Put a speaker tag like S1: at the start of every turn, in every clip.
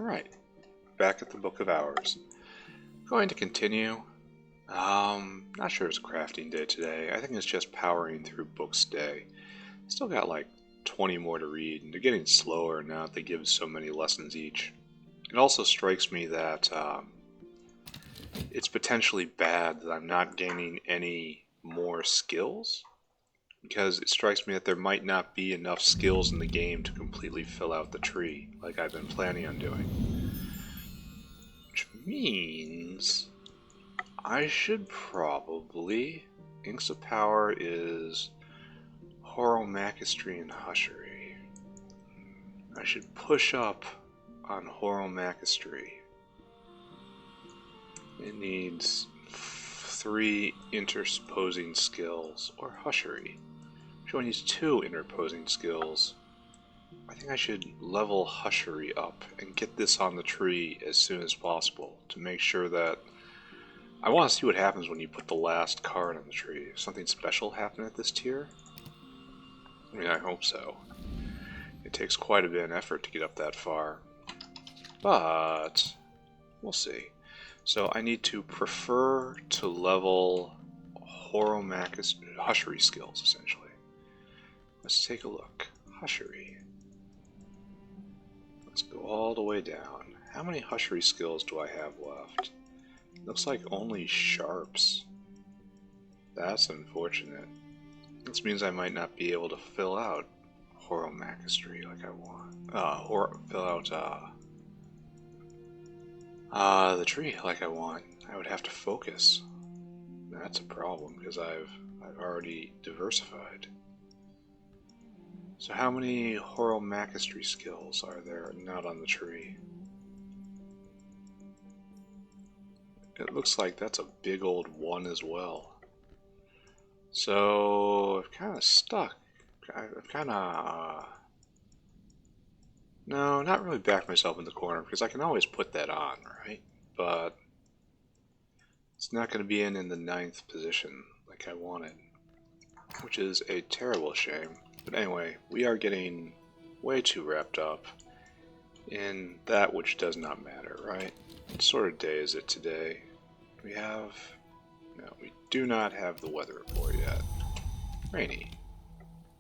S1: Alright, back at the Book of Hours. Going to continue. Not sure it's crafting day today. I think it's just powering through books day. Still got like 20 more to read, and they're getting slower now that they give so many lessons each. It also strikes me that it's potentially bad that I'm not gaining any more skills, because it strikes me that there might not be enough skills in the game to completely fill out the tree, like I've been planning on doing. Which means I should probably... Inks of Power is Horomachistry and Hushery. I should push up on Horomachistry. It needs 3 interposing skills, or Hushery. Which one needs 2 interposing skills? I think I should level Hushery up and get this on the tree as soon as possible to make sure that... I want to see what happens when you put the last card on the tree. If something special happen at this tier? I mean, I hope so. It takes quite a bit of effort to get up that far. But we'll see. So I need to prefer to level Hushery skills, essentially. Let's take a look. Hushery. Let's go all the way down. How many Hushery skills do I have left? Looks like only Sharps. That's unfortunate. This means I might not be able to fill out Horomachistry like I want. Fill out the tree like I want. I would have to focus. That's a problem because I've already diversified. So how many Horomachistry skills are there not on the tree? It looks like that's a big old 1 as well. So I've kind of stuck. I've kind of... no, not really backed myself in the corner because I can always put that on, right? But it's not going to be in the 9th position like I wanted, which is a terrible shame. But anyway, we are getting way too wrapped up in that which does not matter, right? What sort of day is it today? We have... no, we do not have the weather report yet. Rainy.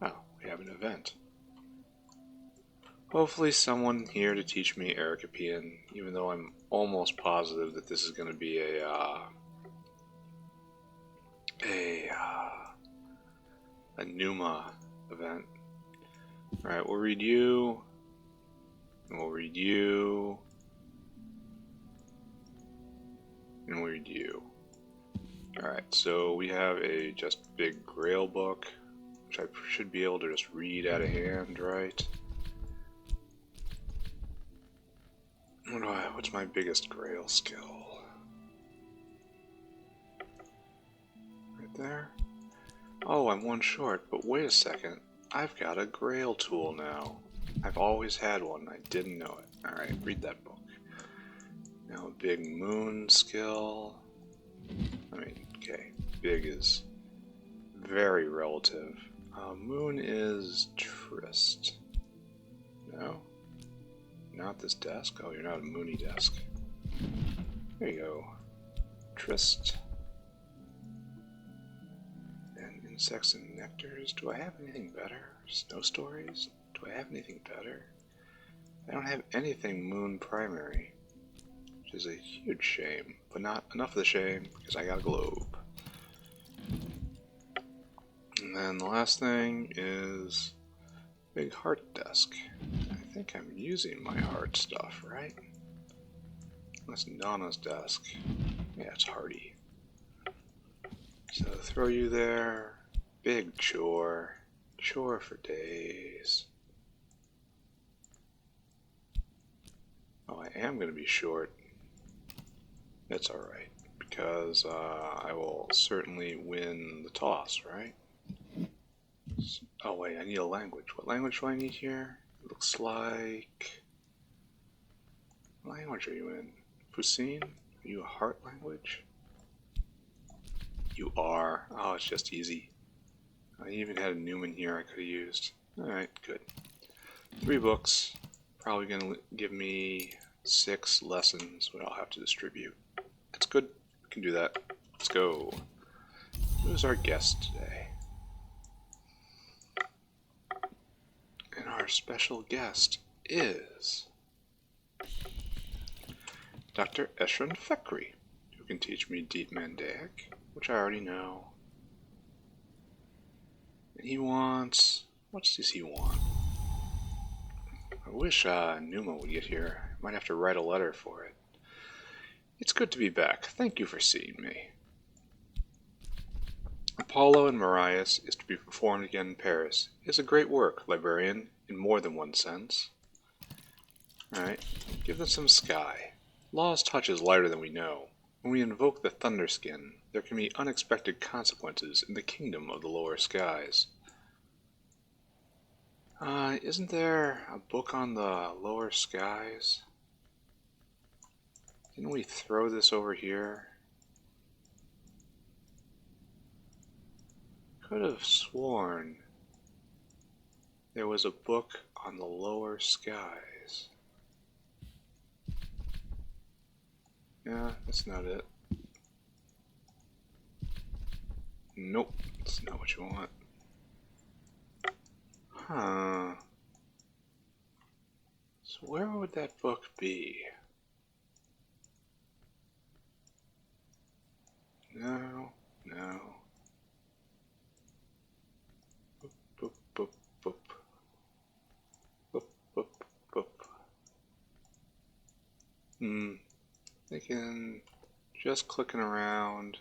S1: Oh, we have an event. Hopefully someone here to teach me Ericapean, even though I'm almost positive that this is going to be a Numa event. Alright, we'll read you, and we'll read you, and we'll read you. Alright, so we have a just big Grail book, which I should be able to just read out of hand, right? What's my biggest Grail skill? Right there? Oh, I'm 1 short, but wait a second. I've got a Grail tool now. I've always had one, I didn't know it. Alright, read that book. Now a big Moon skill. I mean, okay, big is very relative. Moon is Trist. No? Not this desk? Oh, you're not a Moony desk. There you go. Trist. And Insects and Nectars. Do I have anything better? Snow Stories? Do I have anything better? I don't have anything Moon primary, which is a huge shame, but not enough of the shame because I got a globe. And then the last thing is big heart desk. I think I'm using my heart stuff, right? That's Donna's desk. Yeah, it's hearty. So throw you there. Big chore. Chore for days. Oh, I am going to be short. That's alright, because I will certainly win the toss, right? Oh wait, I need a language. What language do I need here? It looks like... what language are you in? Fusine? Are you a heart language? You are. Oh, it's just easy. I even had a Newman here I could have used. Alright, good. 3 books. Probably going to give me 6 lessons we all have to distribute. That's good. We can do that. Let's go. Who's our guest today? And our special guest is Dr. Eshran Fekri, who can teach me Deep Mandaic, which I already know. And he wants... what does he want? I wish Numa would get here. I might have to write a letter for it. It's good to be back. Thank you for seeing me. Apollo and Marius is to be performed again in Paris. It is a great work, librarian, in more than one sense. Alright, give them some sky. Law's touch is lighter than we know. When we invoke the Thunderskin, there can be unexpected consequences in the kingdom of the lower skies. Isn't there a book on the lower skies? Didn't we throw this over here? Could have sworn there was a book on the lower skies. Yeah, that's not it. Nope, that's not what you want. Huh. So where would that book be? No. Boop, boop, boop. Boop, boop, boop. Thinking just clicking around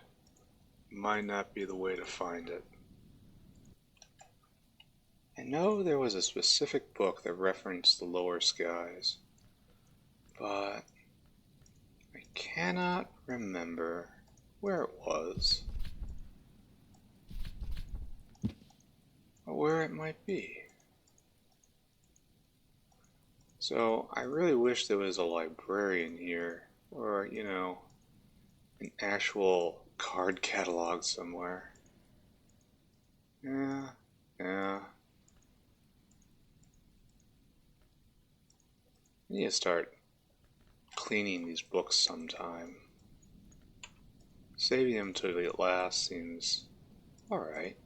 S1: might not be the way to find it. I know there was a specific book that referenced the lower skies, but I cannot remember where it was, or where it might be. So I really wish there was a librarian here, or, you know, an actual card catalog somewhere. Yeah. I need to start cleaning these books sometime. Saving them till the last seems alright.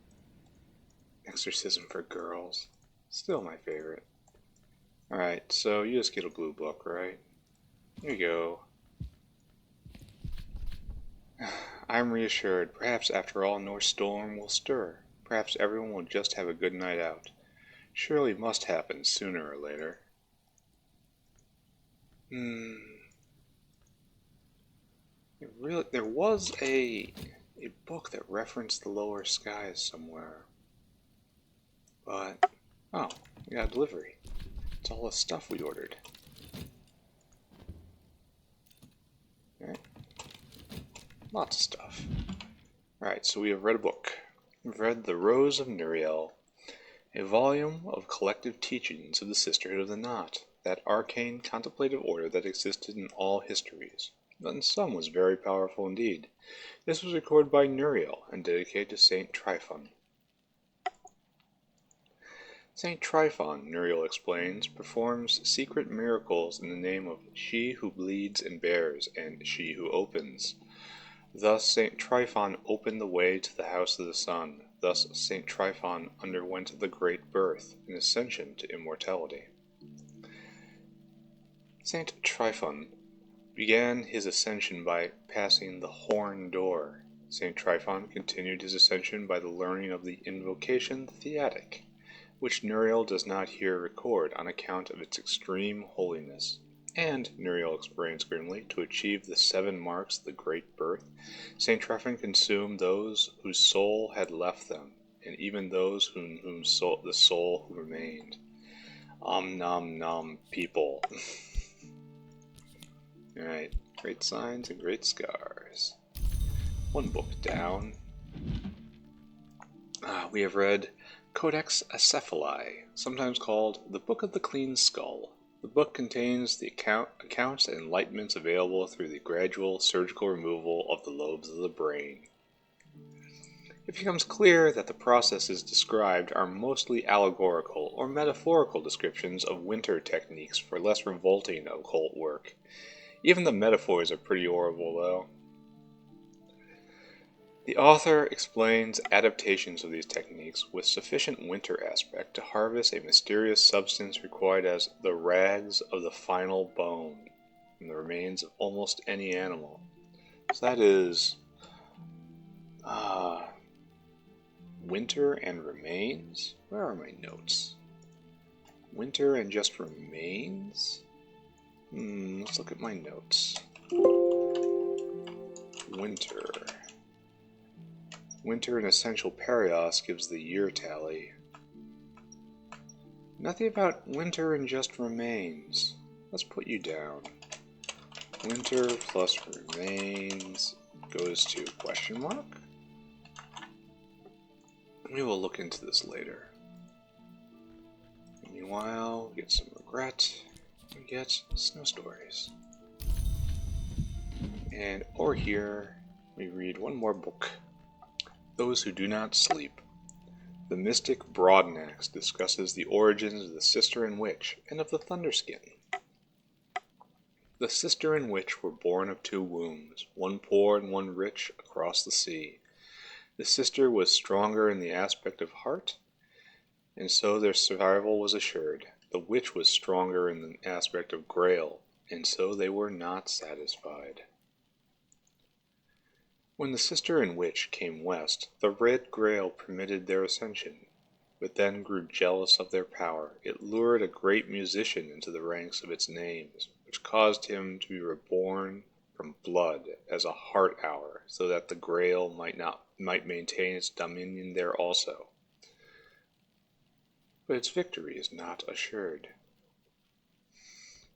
S1: Exorcism for Girls. Still my favorite. Alright, so you just get a blue book, right? Here you go. I'm reassured. Perhaps after all no storm will stir. Perhaps everyone will just have a good night out. Surely must happen sooner or later. There was a book that referenced the lower skies somewhere. But, oh, we got a delivery. It's all the stuff we ordered. Alright. Lots of stuff. Alright, so we have read a book. We've read The Rose of Nuriel, a volume of collective teachings of the Sisterhood of the Knot, that arcane contemplative order that existed in all histories, but in some was very powerful indeed. This was recorded by Nuriel and dedicated to Saint Tryphon. Saint Tryphon, Nuriel explains, performs secret miracles in the name of She who bleeds and bears, and She who opens. Thus Saint Tryphon opened the way to the house of the sun. Thus Saint Tryphon underwent the great birth, an ascension to immortality. Saint Tryphon began his ascension by passing the horn door. Saint Tryphon continued his ascension by the learning of the invocation Theatic, which Nuriel does not here record on account of its extreme holiness. And, Nuriel explains grimly, to achieve the 7 marks of the great birth, Saint Tryphon consumed those whose soul had left them, and even those the soul who remained. Nom nom people. Alright, great signs and great scars. One book down. We have read Codex Acephali, sometimes called the Book of the Clean Skull. The book contains the accounts and enlightenments available through the gradual surgical removal of the lobes of the brain. it becomes clear that the processes described are mostly allegorical or metaphorical descriptions of winter techniques for less revolting occult work. Even the metaphors are pretty horrible, though. The author explains adaptations of these techniques with sufficient winter aspect to harvest a mysterious substance required as the rags of the final bone from the remains of almost any animal. So that is winter and remains? Where are my notes? Winter and just remains? Let's look at my notes. Winter. Winter and essential perios gives the year tally. Nothing about winter and just remains. Let's put you down. Winter plus remains goes to question mark? We will look into this later. Meanwhile, we get some regret. We get snow stories. And over here, we read one more book. Those Who Do Not Sleep. The mystic Broadnax discusses the origins of the Sister and Witch and of the Thunderskin. The Sister and Witch were born of two wombs, one poor and one rich, across the sea. The sister was stronger in the aspect of heart, and so their survival was assured. The witch was stronger in the aspect of grail, and so they were not satisfied. When the sister and witch came west, the red grail permitted their ascension, but then grew jealous of their power. It lured a great musician into the ranks of its names, which caused him to be reborn from blood as a heart hour, so that the grail might maintain its dominion there also. But its victory is not assured.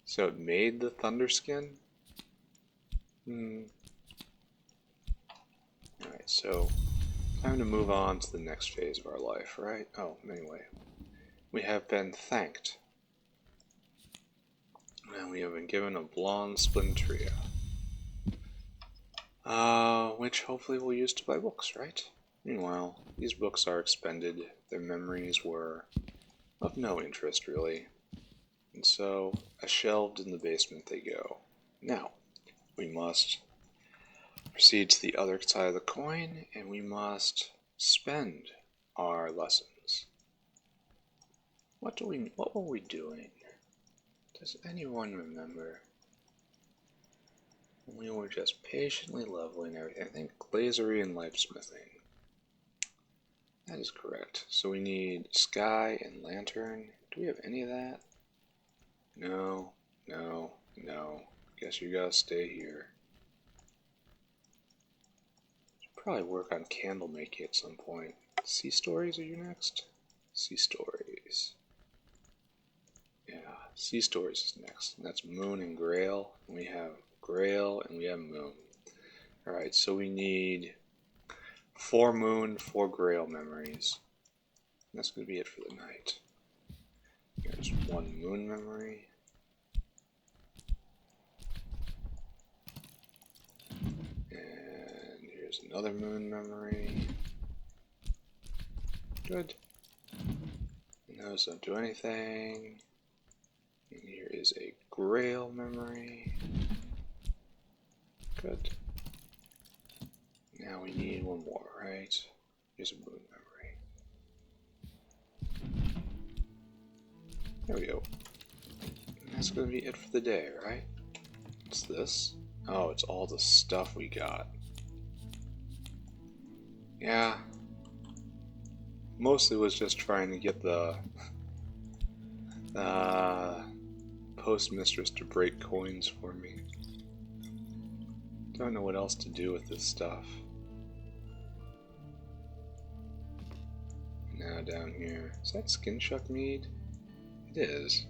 S1: So it made the Thunderskin? Alright, so time to move on to the next phase of our life, right? Oh, anyway. We have been thanked. And we have been given a blonde splintria. Which hopefully we'll use to buy books, right? Meanwhile, these books are expended. Their memories were of no interest, really. And so, shelved in the basement they go. Now, we must proceed to the other side of the coin, and we must spend our lessons. What were we doing? Does anyone remember? We were just patiently leveling everything. I think glazery and lifesmithing. That is correct. So we need sky and lantern. Do we have any of that? No. Guess you gotta stay here. Should probably work on candle making at some point. Sea stories, are you next? Sea stories. Yeah, sea stories is next. And that's moon and grail. And we have grail and we have moon. Alright, so we need 4 moon, 4 grail memories. And that's going to be it for the night. Here's 1 moon memory. And here's another moon memory. Good. And those don't do anything. And here is a grail memory. Good. Now we need 1 more, right? Here's a moon memory. There we go. And that's going to be it for the day, right? What's this? Oh, it's all the stuff we got. Yeah. Mostly was just trying to get the postmistress to break coins for me. Don't know what else to do with this stuff. Now down here, is that skin shuck mead? It is.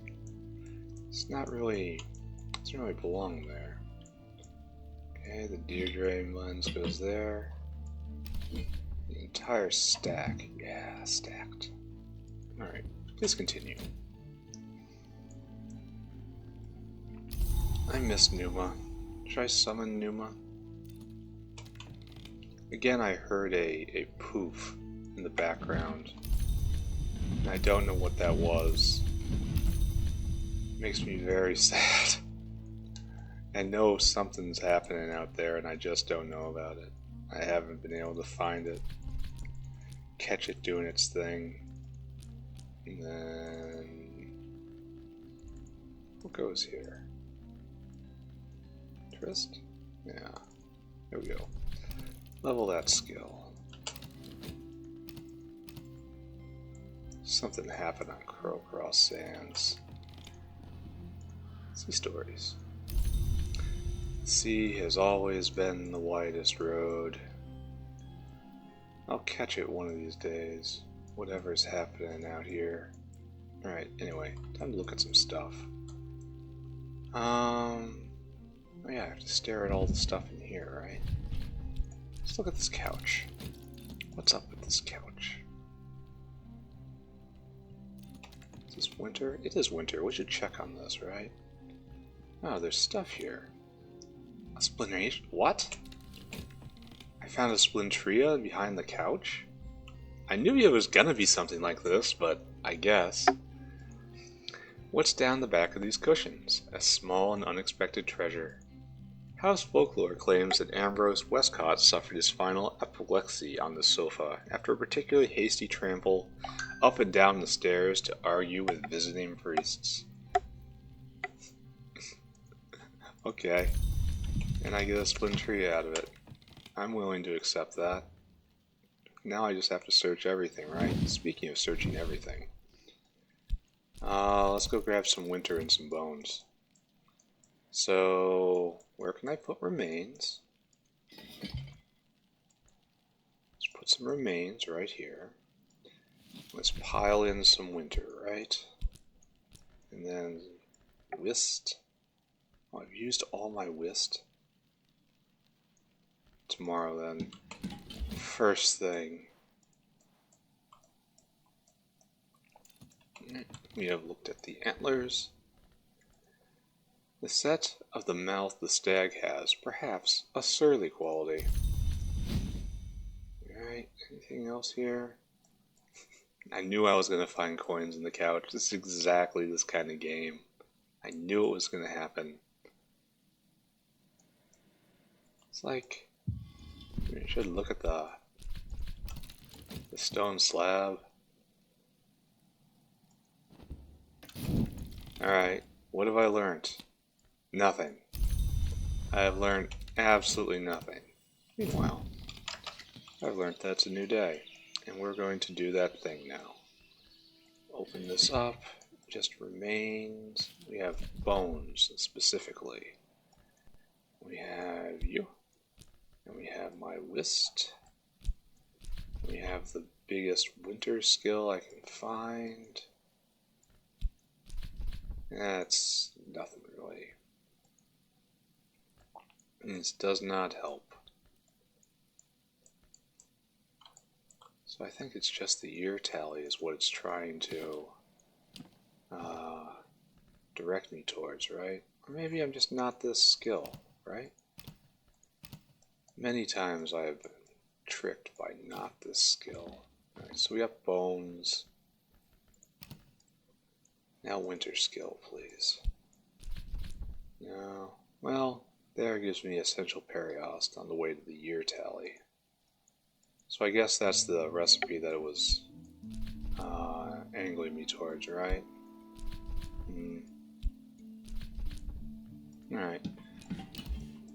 S1: It's not really, it doesn't really belong there. Okay, the Deirdre lens goes there. The entire stack, yeah, stacked. Alright, please continue. I miss Numa. Should I summon Numa? Again, I heard a poof in the background. And I don't know what that was. It makes me very sad. I know something's happening out there and I just don't know about it. I haven't been able to find it. Catch it doing its thing. And then... what goes here? Interest? Yeah. There we go. Level that skill. Something happened on Crowcross Sands. Sea stories. The sea has always been the widest road. I'll catch it one of these days. Whatever's happening out here. Alright, anyway, time to look at some stuff. Oh yeah, I have to stare at all the stuff in here, right? Let's look at this couch. What's up with this couch? Is this winter? It is winter. We should check on this, right? Oh, there's stuff here. A splinteration? What? I found a splinteria behind the couch? I knew it was gonna be something like this, but I guess. What's down the back of these cushions? A small and unexpected treasure. House folklore claims that Ambrose Westcott suffered his final apoplexy on the sofa after a particularly hasty trample up and down the stairs to argue with visiting priests. Okay, and I get a splinteria out of it. I'm willing to accept that. Now I just have to search everything, right? Speaking of searching everything. Let's go grab some winter and some bones. So, where can I put remains? Let's put some remains right here. Let's pile in some winter, right? And then whist. Oh, I've used all my whist. Tomorrow then. First thing. We have looked at the antlers. The set of the mouth the stag has, perhaps, a surly quality. Alright, anything else here? I knew I was going to find coins in the couch. This is exactly this kind of game. I knew it was going to happen. It's like, we should look at the stone slab. Alright, what have I learned? Nothing. I have learned absolutely nothing. Meanwhile, I've learned that it's a new day, and we're going to do that thing now. Open this up, just remains. We have bones, specifically. We have you, and we have my whist. We have the biggest winter skill I can find. That's nothing really. This does not help. So I think it's just the year tally is what it's trying to direct me towards, right? Or maybe I'm just not this skill, right? Many times I have been tricked by not this skill. Alright, so we got bones. Now winter skill, please. No. Well, there gives me essential periost on the way to the year tally. So I guess that's the recipe that it was angling me towards, right? Alright.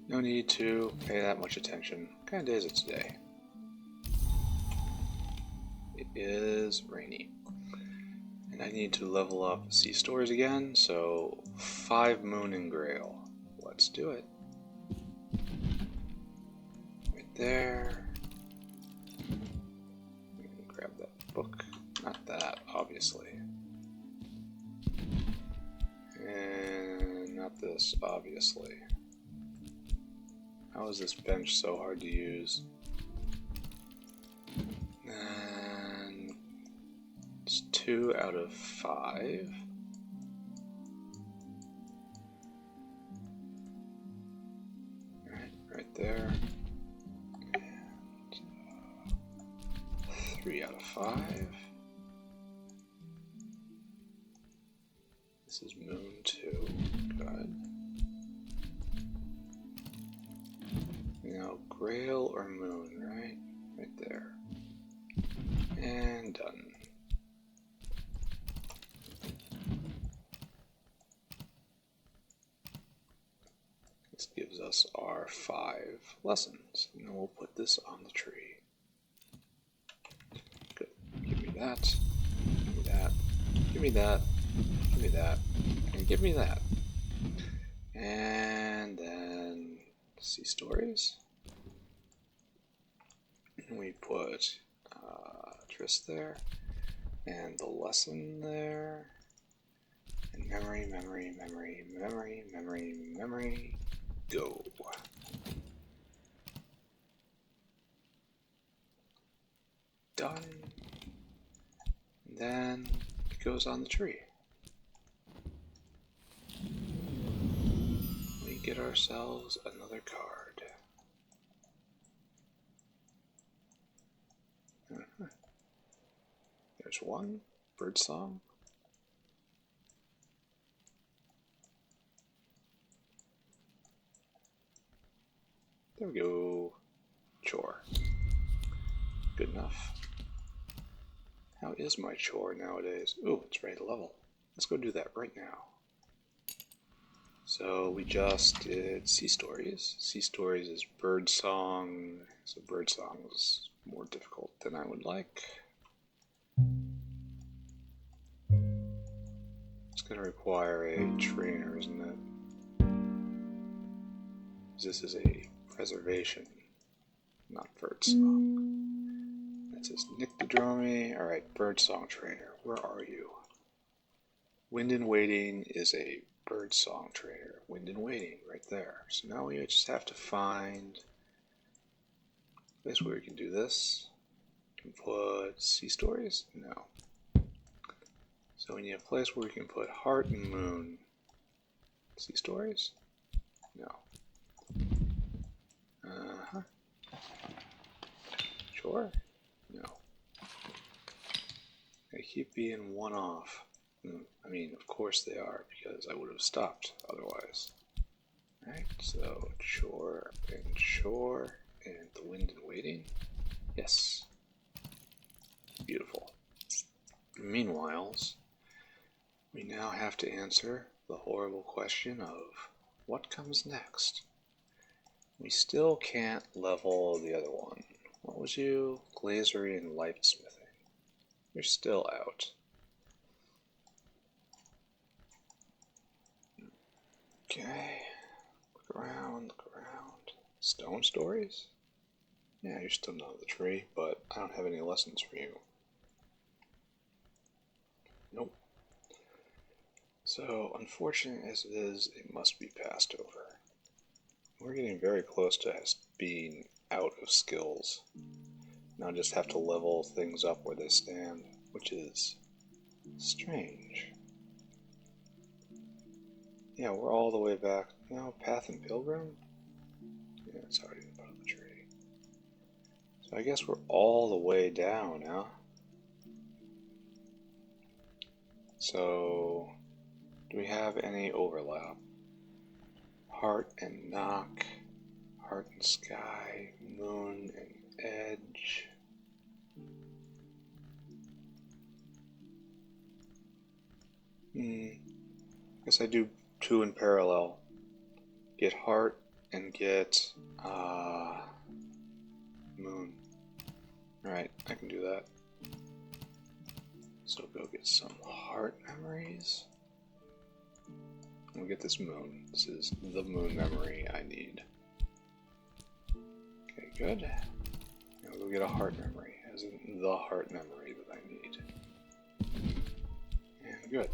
S1: No need to pay that much attention. What kind of day is it today? It is rainy. And I need to level up sea stories again, so 5 moon and grail. Let's do it. Right there. We can grab that book. Not that, obviously. And not this, obviously. How is this bench so hard to use? And it's 2 out of 5. Right there. And 3 out of 5. This is moon 2. Good. Now, grail or moon, right? Right there. And done. This gives us our 5 lessons. And then we'll put this on the tree. Good. Give me that. Give me that. Give me that. Give me that. And give me that. And then see stories. And we put Tris there. And the lesson there. And memory, memory, memory, memory, memory, memory. Go. Done. And then it goes on the tree. We get ourselves another card. There's one. Birdsong. There we go. Chore. Good enough. How is my chore nowadays? Ooh, it's ready to level. Let's go do that right now. So we just did Sea Stories. Sea Stories is Birdsong. So Birdsong is more difficult than I would like. It's going to require a trainer, isn't it? This is a preservation, not birdsong. That says Nyctodromy. Alright, birdsong trainer. Where are you? Wind and Waiting is a birdsong trainer. Wind and Waiting, right there. So now we just have to find a place where we can do this. We can put Sea Stories? No. So we need a place where we can put Heart and Moon. Sea Stories? No. Sure? No. They keep being one off. I mean, of course they are, because I would have stopped otherwise. Alright, so Shore, and the Wind and Waiting. Yes. Beautiful. Meanwhile, we now have to answer the horrible question of what comes next. We still can't level the other one. What was you? Glazery and Lightsmithing. You're still out. Okay. Look around, look around. Stone Stories? Yeah, you're still not on the tree, but I don't have any lessons for you. Nope. So, unfortunate as it is, it must be passed over. We're getting very close to being out of skills. Now I just have to level things up where they stand, which is strange. Yeah, we're all the way back. No, Path and Pilgrim? Yeah, it's already put on the tree. So I guess we're all the way down, huh? So, do we have any overlap? Heart and Knock, Heart and Sky, Moon and Edge. Guess I do 2 in parallel. Get Heart and get Moon. Alright, I can do that. So go get some Heart memories. We'll get this Moon. This is the Moon memory I need. Okay, good. Now we'll get a Heart memory, as in the Heart memory that I need. And good.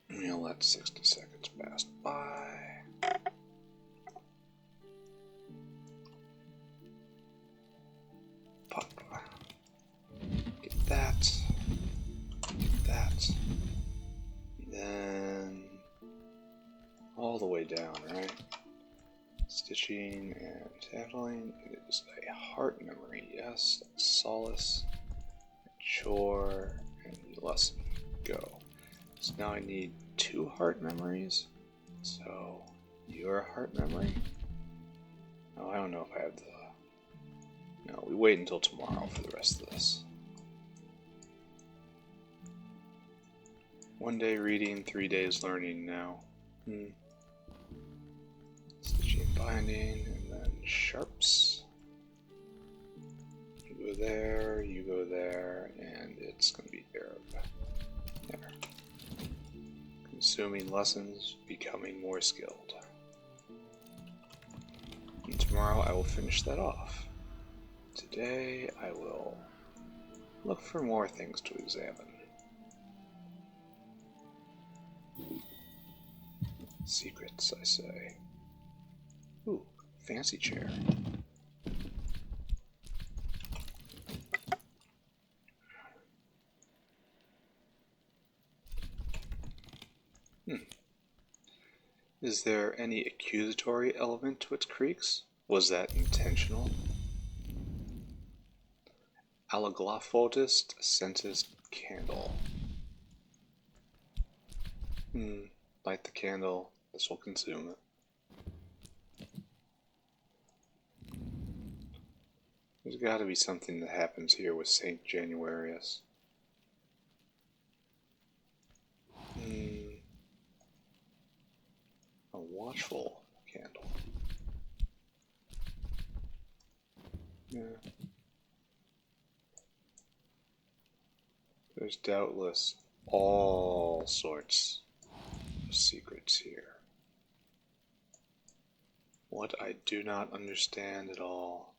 S1: We'll let 60 seconds pass by. Pop. Get that. Get that. Then all the way down, right? Stitching and handling. It is a heart memory. Yes. Solace. Chore. And lesson. Go. So now I need 2 heart memories. So you're a heart memory? Oh, I don't know if I have the... No, we wait until tomorrow for the rest of this. 1 day reading, 3 days learning now. Stitching and binding, and then sharps. You go there, and it's going to be Arab. There. Consuming lessons, becoming more skilled. And tomorrow I will finish that off. Today I will look for more things to examine. Secrets, I say. Ooh, fancy chair. Is there any accusatory element to its creaks? Was that intentional? Alloglophodist scented candle. Light the candle. This will consume it. There's got to be something that happens here with Saint Januarius. A watchful candle. Yeah. There's doubtless all sorts of secrets here. What I do not understand at all.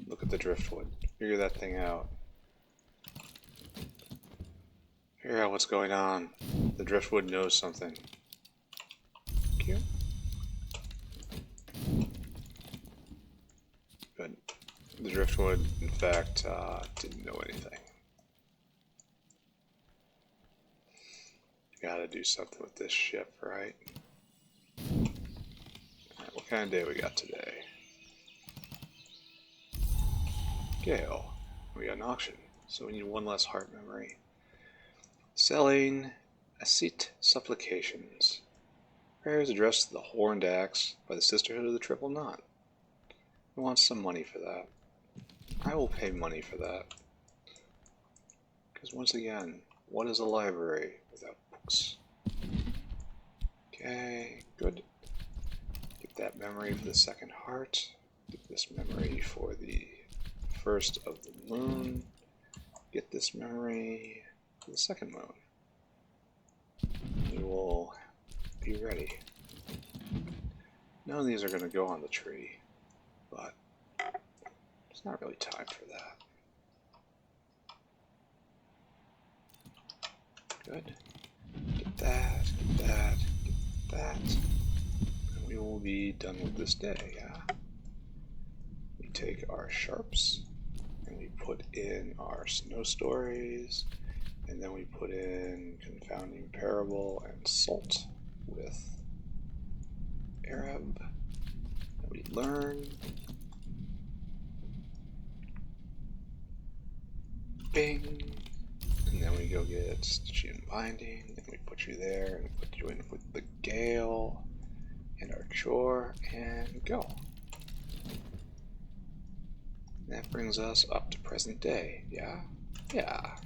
S1: Look at the driftwood. Figure that thing out. Figure out what's going on. The driftwood knows something. Cute. But the driftwood, in fact, didn't know anything. Gotta do something with this ship, right? Alright, what kind of day we got today? Gale. We got an auction, so we need 1 less heart memory. Selling Ascete Supplications. Prayers addressed to the Horned Axe by the Sisterhood of the Triple Knot. I want some money for that. I will pay money for that. Because once again, what is a library without books? Okay, good. Get that memory for the second heart. Get this memory for the first of the moon. Get this memory for the second moon. We will be ready. None of these are going to go on the tree, but it's not really time for that. Good. Get that, get that, get that. And we will be done with this day, yeah? We take our sharps, and we put in our snow stories, and then we put in confounding parable and salt with Arab. And we learn. Bing. And then we go get stitching and binding, and we put you there, and put you in with the Gale, and our chore, and go. And that brings us up to present day, yeah? Yeah.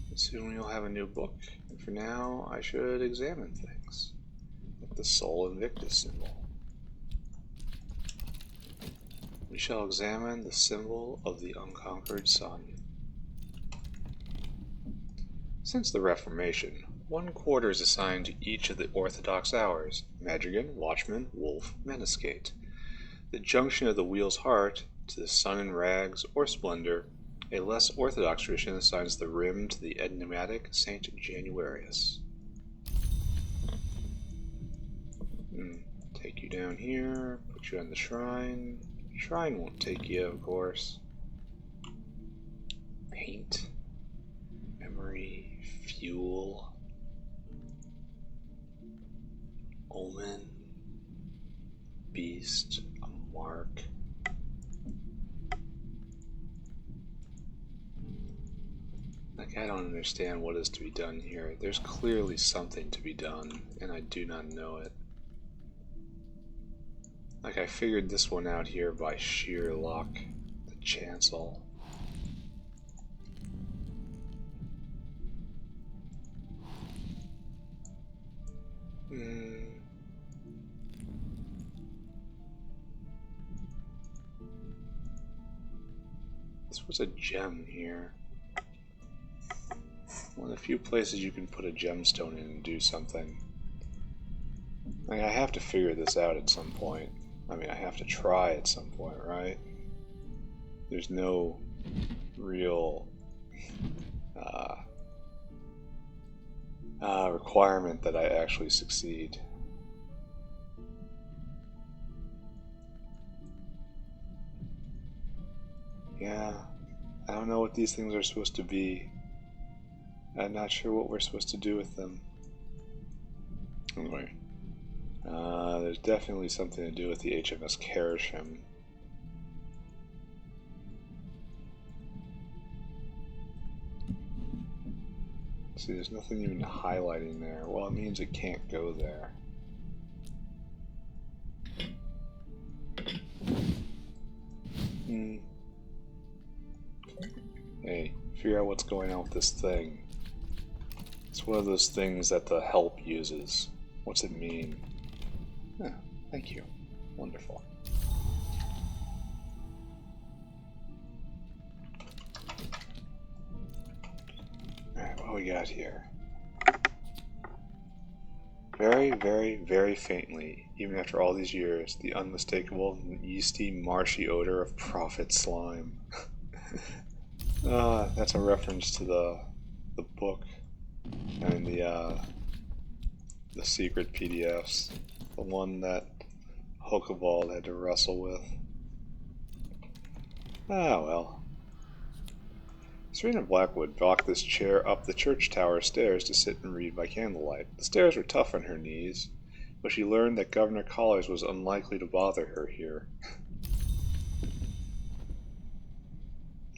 S1: And soon we'll have a new book, and for now I should examine things, like the Sol Invictus symbol. We shall examine the symbol of the unconquered sun. Since the Reformation, 1/4 is assigned to each of the orthodox hours: Madrigan, Watchman, Wolf, Menascate. The junction of the wheel's heart to the sun in rags or splendor, a less orthodox tradition assigns the rim to the enigmatic Saint Januarius. Take you down here, put you on the shrine. Shrine won't take you, of course. Paint. Memory. Fuel. Omen. beast, a mark. Like, I don't understand what is to be done here. There's clearly something to be done, and I do not know it. Like, I figured this one out here by sheer luck. The chancel. This was a gem here. One of the few places you can put a gemstone in and do something. Like, I have to figure this out at some point. I mean, I have to try at some point, right? There's no real requirement that I actually succeed. Yeah, I don't know what these things are supposed to be. I'm not sure what we're supposed to do with them. Anyway, there's definitely something to do with the HMS Cumbersome. See, there's nothing even highlighting there. Well, it means it can't go there. Hey, figure out what's going on with this thing. It's one of those things that the help uses. What's it mean? Yeah, thank you. Wonderful. Alright, what do we got here? Very, very, very faintly, even after all these years, the unmistakable yeasty, marshy odor of prophet slime. That's a reference to the book and the secret PDFs. The one that Hokavald had to wrestle with. Ah, well. Serena Blackwood walked this chair up the church tower stairs to sit and read by candlelight. The stairs were tough on her knees, but she learned that Governor Collars was unlikely to bother her here.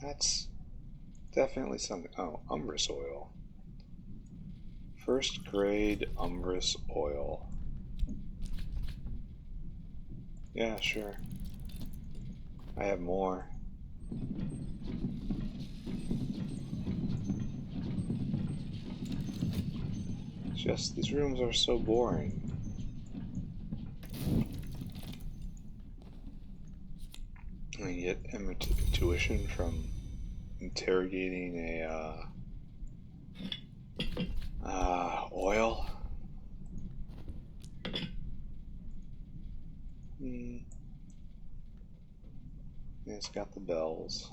S1: That's definitely something. Oh, umbrus oil. First grade umbrus oil. Yeah, sure. I have more. Just these rooms are so boring. I get intuition from interrogating a oil. It's got the bells.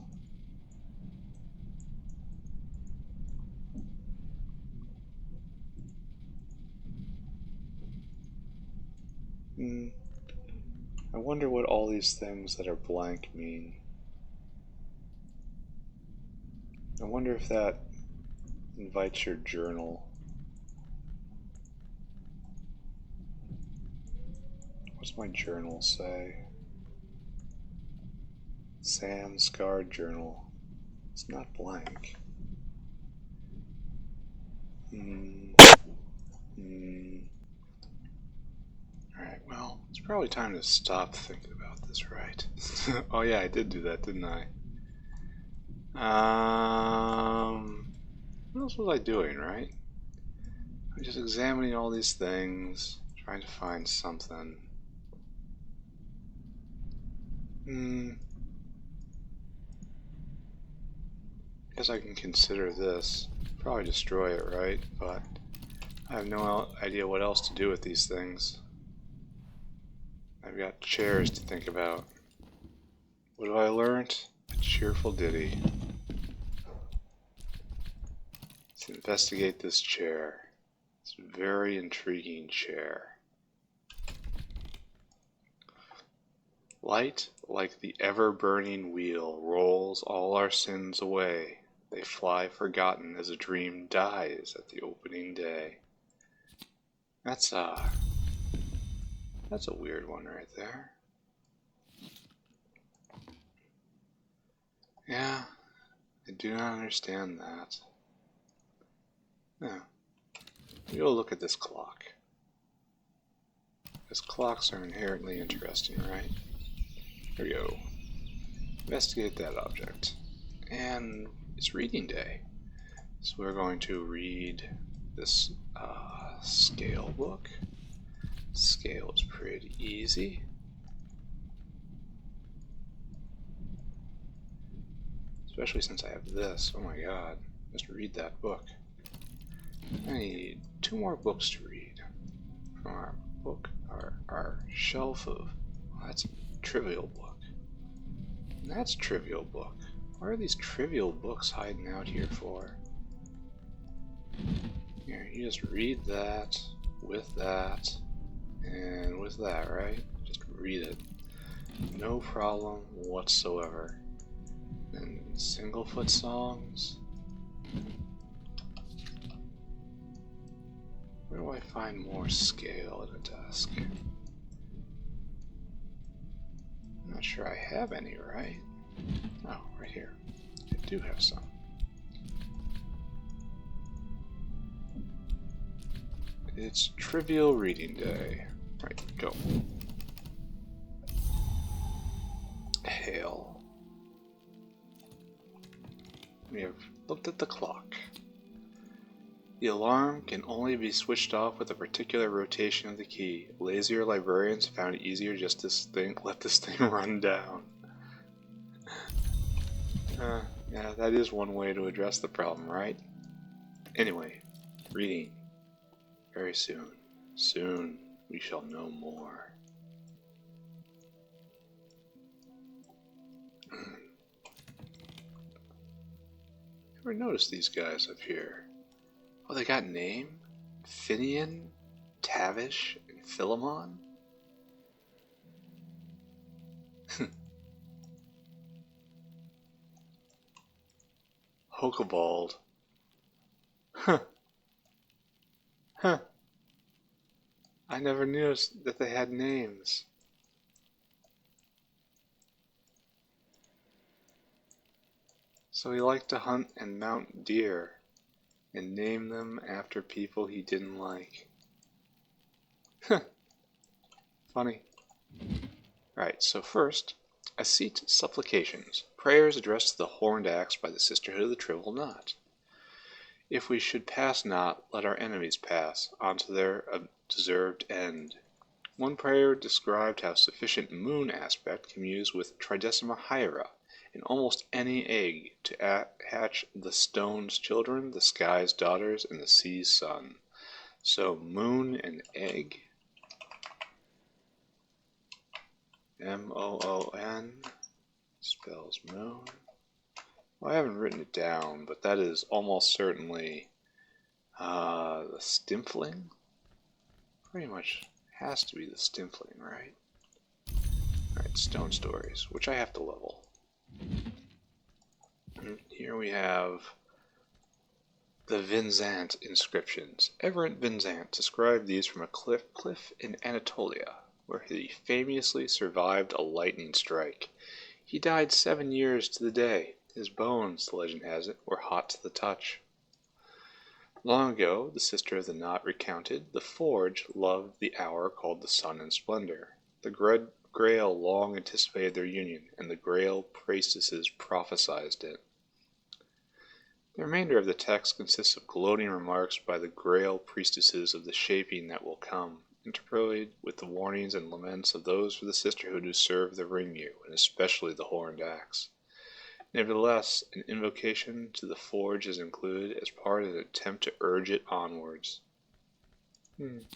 S1: I wonder what all these things that are blank mean. I wonder if that invites your journal. What's my journal say? Sam Scarred Journal. It's not blank. Alright, well, it's probably time to stop thinking about this, right? Oh yeah, I did do that, didn't I? What else was I doing, right? I'm just examining all these things, trying to find something. Guess I can consider this. Probably destroy it, right? But I have no idea what else to do with these things. I've got chairs to think about. What have I learned? A cheerful ditty. Let's investigate this chair. It's a very intriguing chair. Light, like the ever-burning wheel, rolls all our sins away. They fly forgotten as a dream dies at the opening day. That's That's a weird one right there. Yeah, I do not understand that. Yeah. We'll look at this clock. Because clocks are inherently interesting, right? Here we go. Investigate that object. And it's reading day. So we're going to read this scale book. Scale is pretty easy. Especially since I have this. Oh my god. Just read that book. I need 2 more books to read from our book, our shelf of. Oh, that's a trivial book. And that's trivial book. What are these trivial books hiding out here for? Here, you just read that, and with that, right? Just read it. No problem whatsoever. And Singlefoot songs. Where do I find more scale at a desk? I'm not sure I have any, right? Oh, right here. I do have some. It's trivial reading day. Right, go. Hail. We have looked at the clock. The alarm can only be switched off with a particular rotation of the key. Lazier librarians found it easier just to let this thing run down. Yeah, that is one way to address the problem, right? Anyway, reading. Very soon. Soon we shall know more. Ever notice these guys up here? Oh, they got name? Finian, Tavish, and Philemon? Hokebald. Huh. Huh. I never noticed that they had names. So he liked to hunt and mount deer and name them after people he didn't like. Funny. Right, so first, Ascete supplications, prayers addressed to the horned axe by the Sisterhood of the Trivial Knot. If we should pass not, let our enemies pass, on to their deserved end. One prayer described how sufficient moon aspect can be used with Tridecima Hiera, in almost any egg, to hatch the stone's children, the sky's daughters, and the sea's son. So, moon and egg. M-O-O-N spells moon. Well, I haven't written it down, but that is almost certainly the Stimfling. Pretty much has to be the Stimfling, right? Alright, Stone Stories, which I have to level. Here we have the Vinzant inscriptions. Everett Vinzant described these from a cliff in Anatolia, where he famously survived a lightning strike. He died 7 years to the day. His bones, the legend has it, were hot to the touch. Long ago, the Sister of the Knot recounted, the Forge loved the hour called the sun and splendor. The Grail long anticipated their union, and the Grail priestesses prophesied it. The remainder of the text consists of gloating remarks by the Grail priestesses of the shaping that will come, interpolated with the warnings and laments of those for the sisterhood who serve the Ringu, and especially the horned axe. Nevertheless, an invocation to the Forge is included as part of an attempt to urge it onwards. And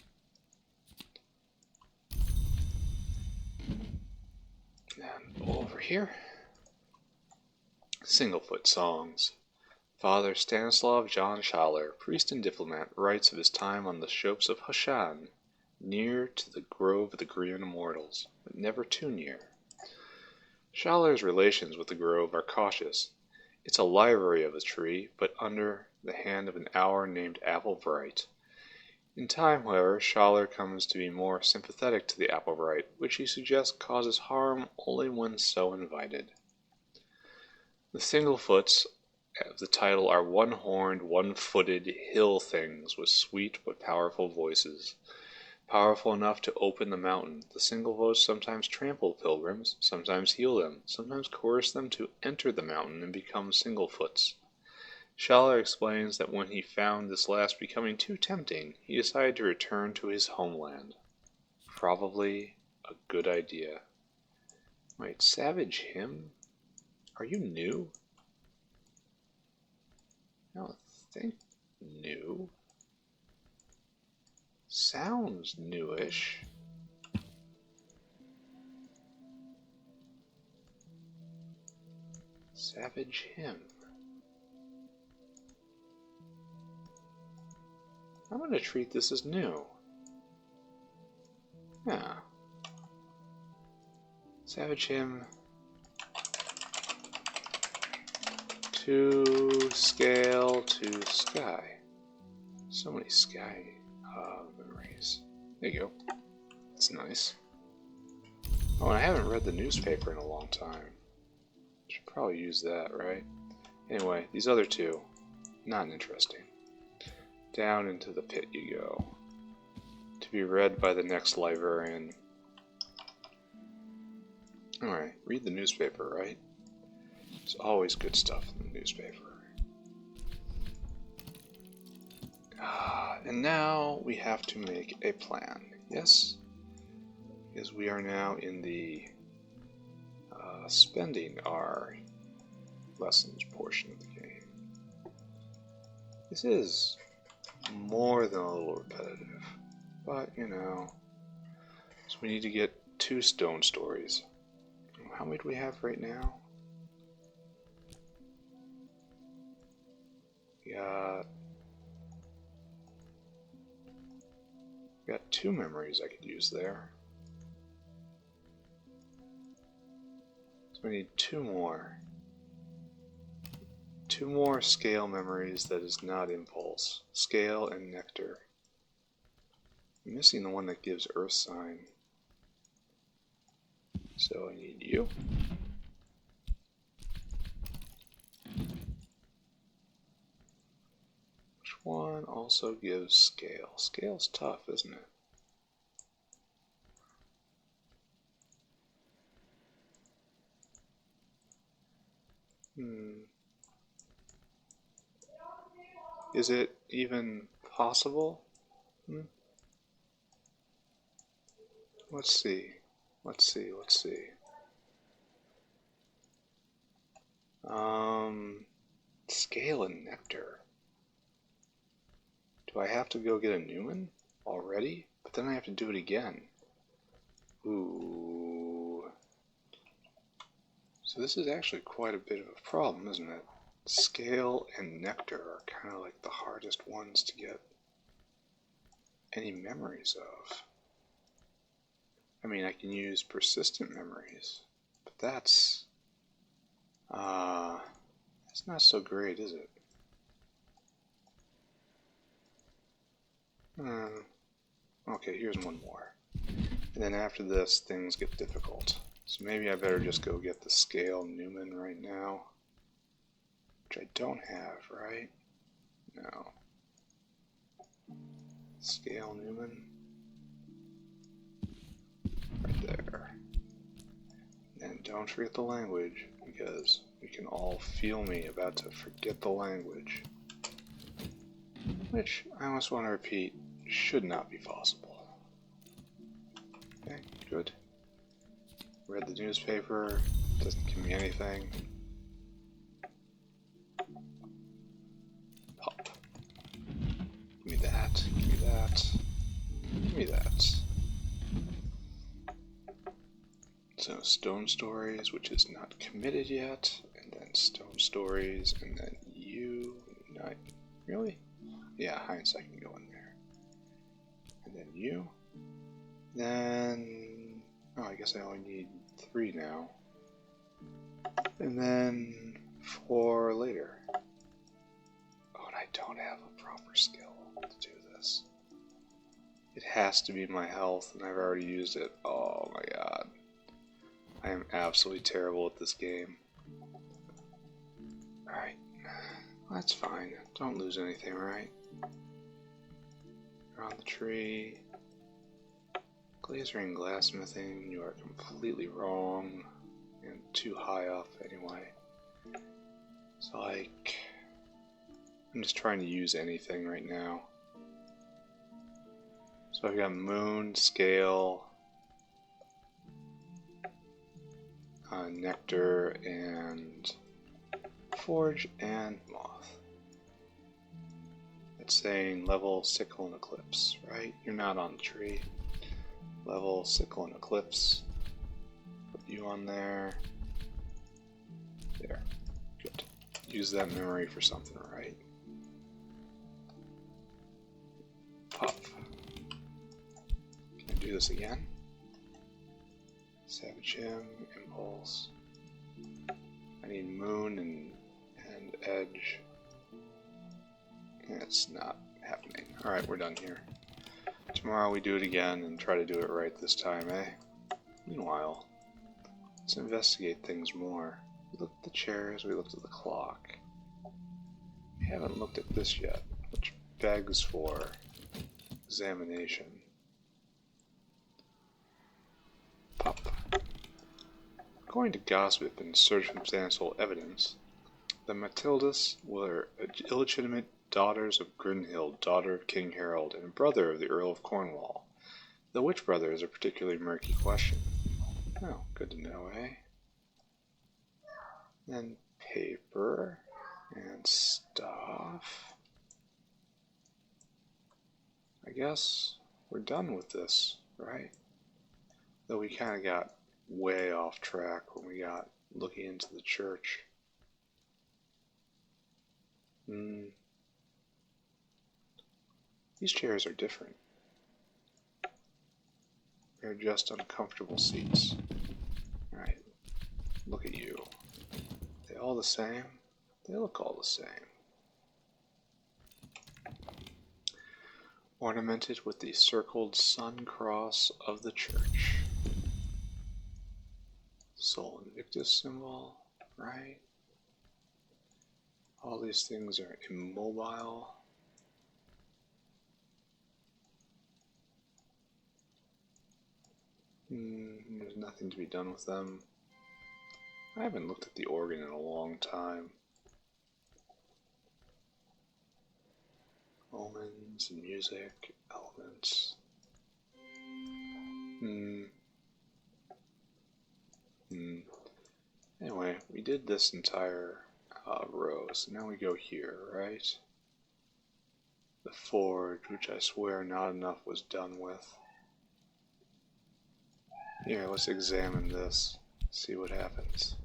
S1: over here, Singlefoot songs. Father Stanislav John Schaller, priest and diplomat, writes of his time on the slopes of Hoshan, near to the grove of the Green Immortals, but never too near. Schaller's relations with the grove are cautious. It's a library of a tree, but under the hand of an hour named Applebright. In time, however, Schaller comes to be more sympathetic to the Applebright, which he suggests causes harm only when so invited. The Singlefoots of the title are one-horned, one-footed hill things with sweet but powerful voices. Powerful enough to open the mountain, the Singlefoot sometimes trample pilgrims, sometimes heal them, sometimes coerce them to enter the mountain and become Singlefoots. Schaller explains that when he found this last becoming too tempting, he decided to return to his homeland. Probably a good idea. Wait, Savage Him? Are you new? I don't think new. Sounds newish. Savage Him. I'm going to treat this as new. Yeah. Savage Him. To scale to sky. So many sky memories. There you go. That's nice. Oh, and I haven't read the newspaper in a long time. Should probably use that, right? Anyway, these other two, not interesting. Down into the pit you go. To be read by the next librarian. Alright, read the newspaper, right? There's always good stuff in the newspaper. And now we have to make a plan, yes? Because we are now in the spending our lessons portion of the game. This is more than a little repetitive, but you know. So we need to get 2 stone stories. How many do we have right now? We got 2 memories I could use there. So we need 2 more. 2 more scale memories that is not impulse. Scale and nectar. I'm missing the one that gives earth sign. So I need you. Which one also gives scale? Scale's tough, isn't it? Is it even possible? Let's see. Scale and nectar. Do I have to go get a Newman already? But then I have to do it again. Ooh. So this is actually quite a bit of a problem, isn't it? Scale and nectar are kind of like the hardest ones to get any memories of. I mean, I can use persistent memories, but that's not so great, is it? Okay, here's one more. And then after this, things get difficult. So maybe I better just go get the scale Newman right now. Which I don't have, right? No. Scale Newman. Right there. And don't forget the language, because we can all feel me about to forget the language. Which, I almost want to repeat, should not be possible. Okay, good. Read the newspaper, doesn't give me anything. Pop. Give me that, give me that, give me that. So Stone Stories, which is not committed yet, and then Stone Stories, and then you, not really? Yeah, hindsight can go in there. And then you. Then, oh, I guess I only need 3 now. And then 4 later. Oh, and I don't have a proper skill to do this. It has to be my health, and I've already used it. Oh my god. I am absolutely terrible at this game. Alright. That's fine. Don't lose anything, right? You're on the tree. Glazering glassmithing, you are completely wrong. And too high up anyway. So like, I'm just trying to use anything right now. So I've got moon, scale, nectar, and forge, and moth. It's saying level, sickle, and eclipse, right? You're not on the tree. Level, sickle, and eclipse. Put you on there. There. Good. Use that memory for something, right? Pop. Can I do this again? Savage Hymn, Impulse. I need moon and edge. It's not happening. Alright, we're done here. Tomorrow we do it again and try to do it right this time, eh? Meanwhile, let's investigate things more. We looked at the chairs, we looked at the clock. We haven't looked at this yet, which begs for examination. Pop. According to gossip and circumstantial evidence, the Matildas were illegitimate daughters of Grinhild, daughter of King Harold, and brother of the Earl of Cornwall. The which brother is a particularly murky question. Oh, good to know, eh? Then paper and stuff. I guess we're done with this, right? Though we kind of got way off track when we got looking into the church. These chairs are different. They're just uncomfortable seats. Alright, look at you. They all the same? They look all the same. Ornamented with the circled sun cross of the church. Sol Invictus symbol, right? All these things are immobile. There's nothing to be done with them. I haven't looked at the organ in a long time. Omens and music, elements. Anyway, we did this entire row, so now we go here, right? The forge, which I swear not enough was done with. Here, let's examine this, see what happens.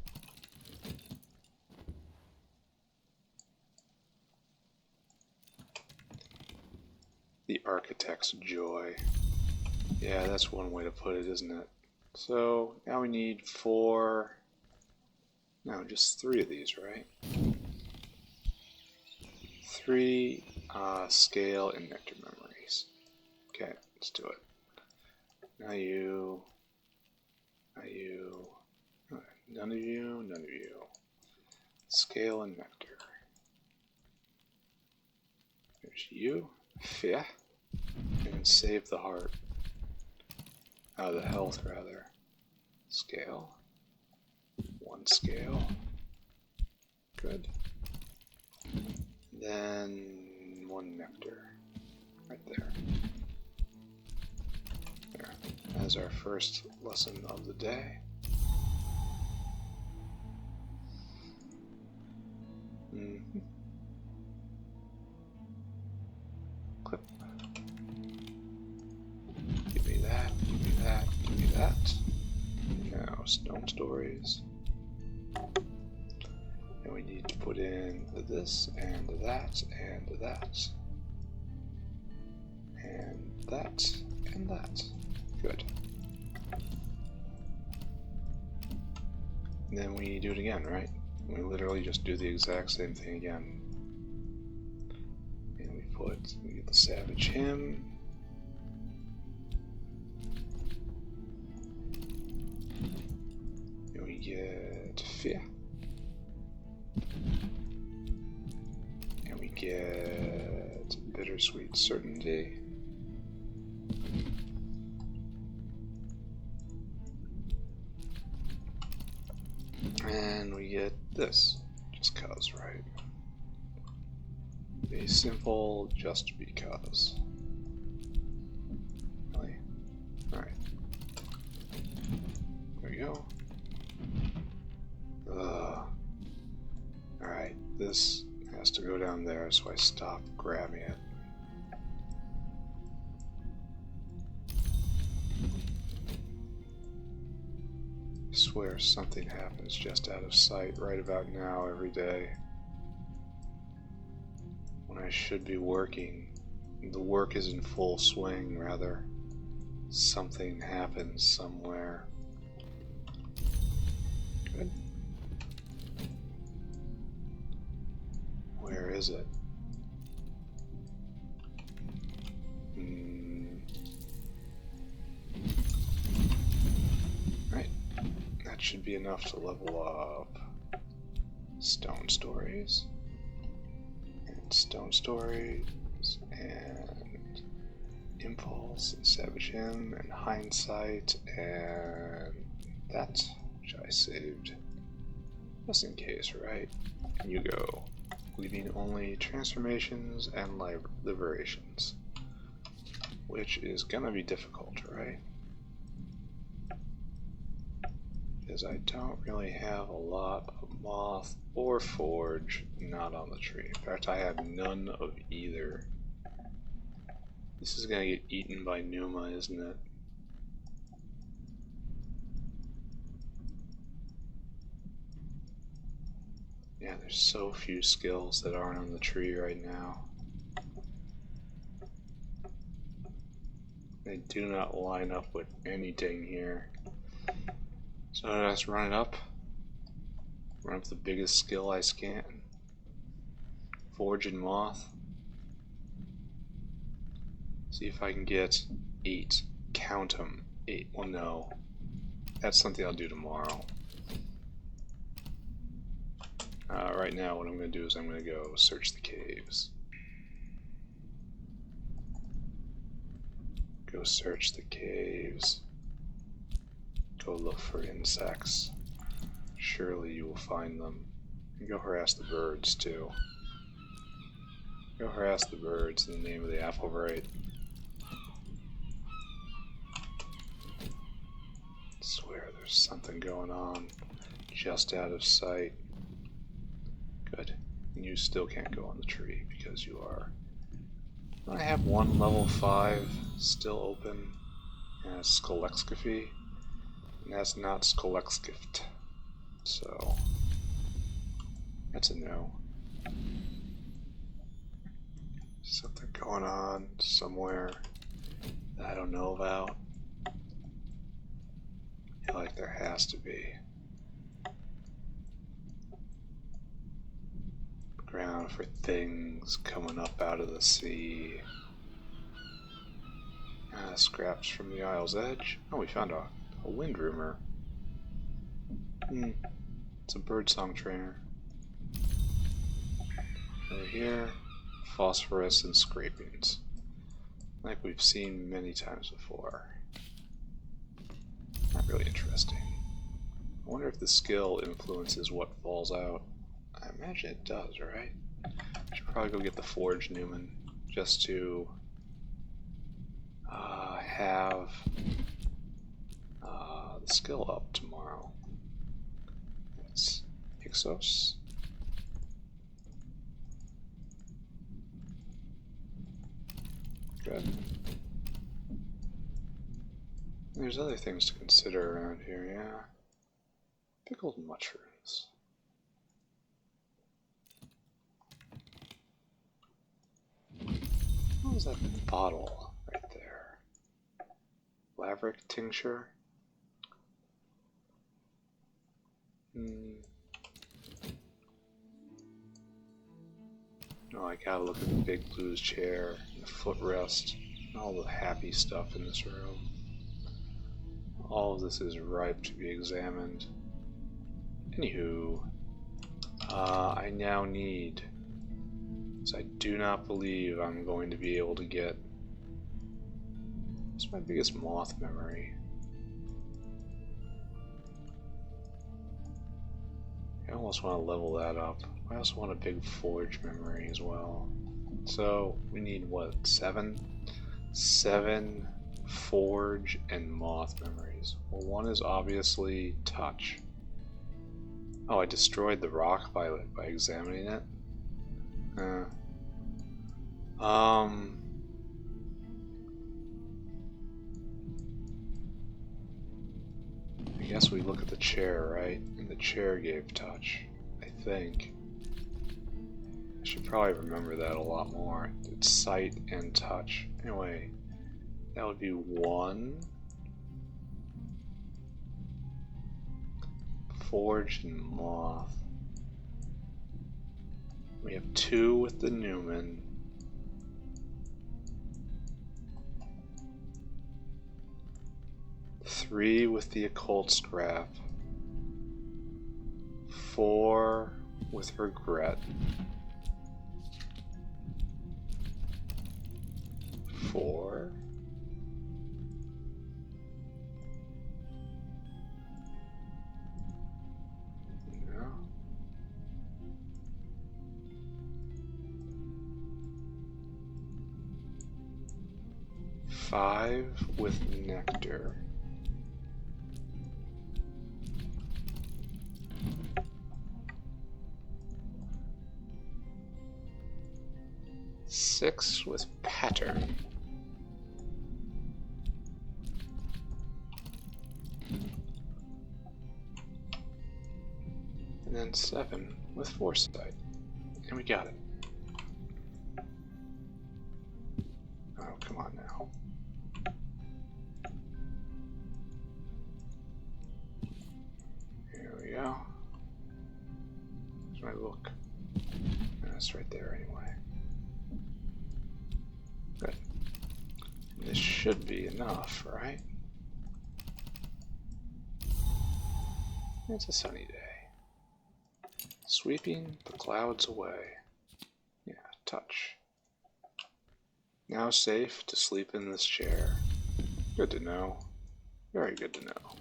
S1: The architect's joy. Yeah, that's one way to put it, isn't it? So, now we need just 3 of these, right? 3 scale and nectar memories. Okay, let's do it. Now you, none of you. Scale and nectar. There's you, yeah, and save the heart. The health rather. Scale. 1 scale. Good. Then 1 nectar. Right there. There. As our first lesson of the day. Clip. Give me that, give me that, give me that. Now, stone stories. And we need to put in this, and that, and that. And that, and that. Good. And then we do it again, right? We literally just do the exact same thing again. And we get the Savage Hymn. fear. And we get bittersweet certainty. And we get this, just cause, right? A simple just because. Really? Alright. There we go. Alright, this has to go down there, so I stop grabbing it. I swear something happens just out of sight right about now every day. When I should be working, the work is in full swing, rather. Something happens somewhere. Good. Where is it? Right. That should be enough to level up. Stone stories. And stone stories. And impulse. And savage hymn. And hindsight. And that, which I saved. Just in case, right? You go. Leaving only transformations and liberations, which is gonna be difficult, right? Because I don't really have a lot of moth or forge not on the tree. In fact, I have none of either. This is gonna get eaten by Numa, isn't it? Yeah, there's so few skills that aren't on the tree right now. They do not line up with anything here. So I just run it up. Run up the biggest skill I can. Forge and moth. See if I can get 8. Count them. 8. Well, no. That's something I'll do tomorrow. Right now, what I'm going to do is I'm going to go search the caves. Go search the caves. Go look for insects. Surely you will find them. And go harass the birds, too. Go harass the birds in the name of the apple bright. I swear there's something going on just out of sight. Good. And you still can't go on the tree because you are. I have one level 5 still open, and it's Skolexcaphy, and that's not Skolexgift. So that's a no. Something going on somewhere that I don't know about. I feel like there has to be. Ground for things coming up out of the sea. Scraps from the Isle's Edge. Oh, we found a wind rumor. It's a birdsong trainer. Over here, phosphorescent scrapings. Like we've seen many times before. Not really interesting. I wonder if the skill influences what falls out. I imagine it does, right? I should probably go get the Forge Newman just to have the skill up tomorrow. That's Ixos. Good. There's other things to consider around here, yeah. Pickled mushrooms. What was that bottle right there? Laverick tincture? No, I gotta look at the big blues chair, and the footrest, and all the happy stuff in this room. All of this is ripe to be examined Anywho, I now need, so I do not believe I'm going to be able to get, it's my biggest moth memory. I almost want to level that up. I also want a big forge memory as well. So we need what, 7? 7 forge and moth memories. Well, one is obviously touch. Oh, I destroyed the rock by examining it? I guess we look at the chair, right? And the chair gave touch, I think. I should probably remember that a lot more. It's sight and touch. Anyway, that would be 1. Forge and moth. We have 2 with the Newman. Three with the occult scrap. 4 with regret. 4. Yeah. 5 with nectar. 6 with pattern. And then 7 with foresight. And we got it. Oh, come on now. Here we go. There's my book. And that's right there anyway. Good. This should be enough, right? It's a sunny day. Sweeping the clouds away. Yeah, touch. Now safe to sleep in this chair. Good to know. Very good to know.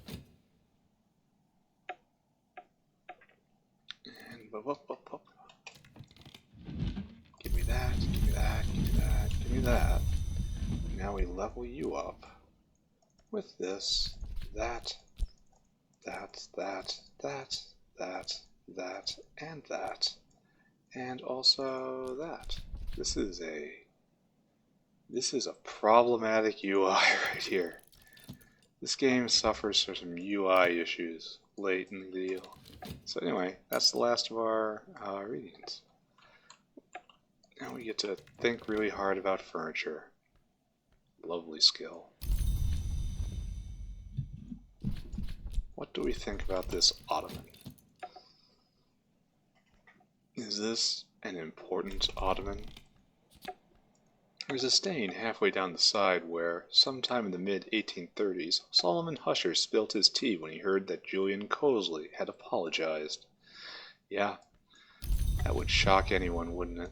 S1: And bup. Give me that, give me that, give me that, give me that. Now we level you up with this, that, and that, and also that. This is a problematic UI right here. This game suffers from some UI issues late in the deal. So anyway, that's the last of our readings. Now we get to think really hard about furniture. Lovely skill. What do we think about this ottoman? Is this an important ottoman? There's a stain halfway down the side where, sometime in the mid-1830s, Solomon Husher spilt his tea when he heard that Julian Cosley had apologized. Yeah, that would shock anyone, wouldn't it?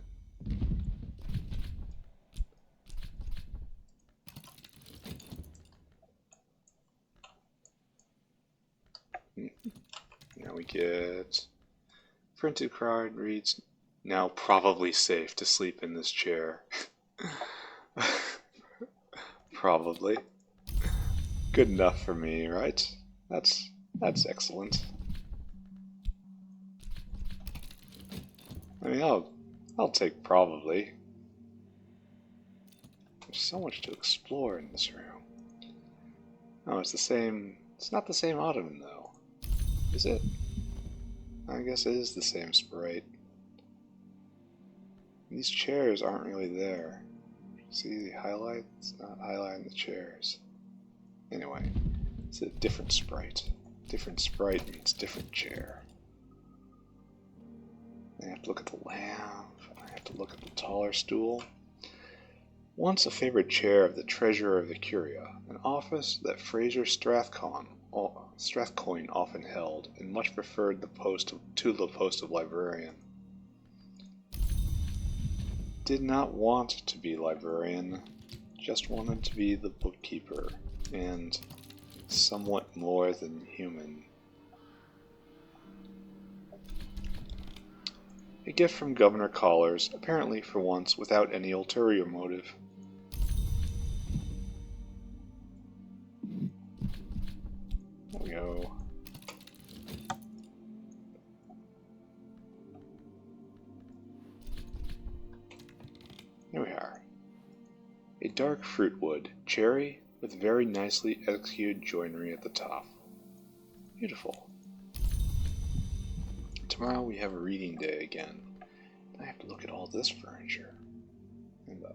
S1: Now we get printed card reads, now probably safe to sleep in this chair. Probably. Good enough for me, right? That's excellent. I mean, I'll take probably. There's so much to explore in this room. Oh, it's not the same ottoman though. Is it? I guess it is the same sprite. These chairs aren't really there. See the highlight? It's not highlighting the chairs. Anyway, it's a different sprite. Different sprite means different chair. I have to look at the lamp. I have to look at the taller stool. Once a favorite chair of the treasurer of the Curia, an office that Fraser Strathcona Strathcoyne often held, and much preferred the post of librarian. Did not want to be librarian, just wanted to be the bookkeeper, and somewhat more than human. A gift from Governor Collars, apparently for once without any ulterior motive. There we go. Here we are. A dark fruit wood, cherry, with very nicely executed joinery at the top. Beautiful. Tomorrow we have a reading day again. I have to look at all this furniture. And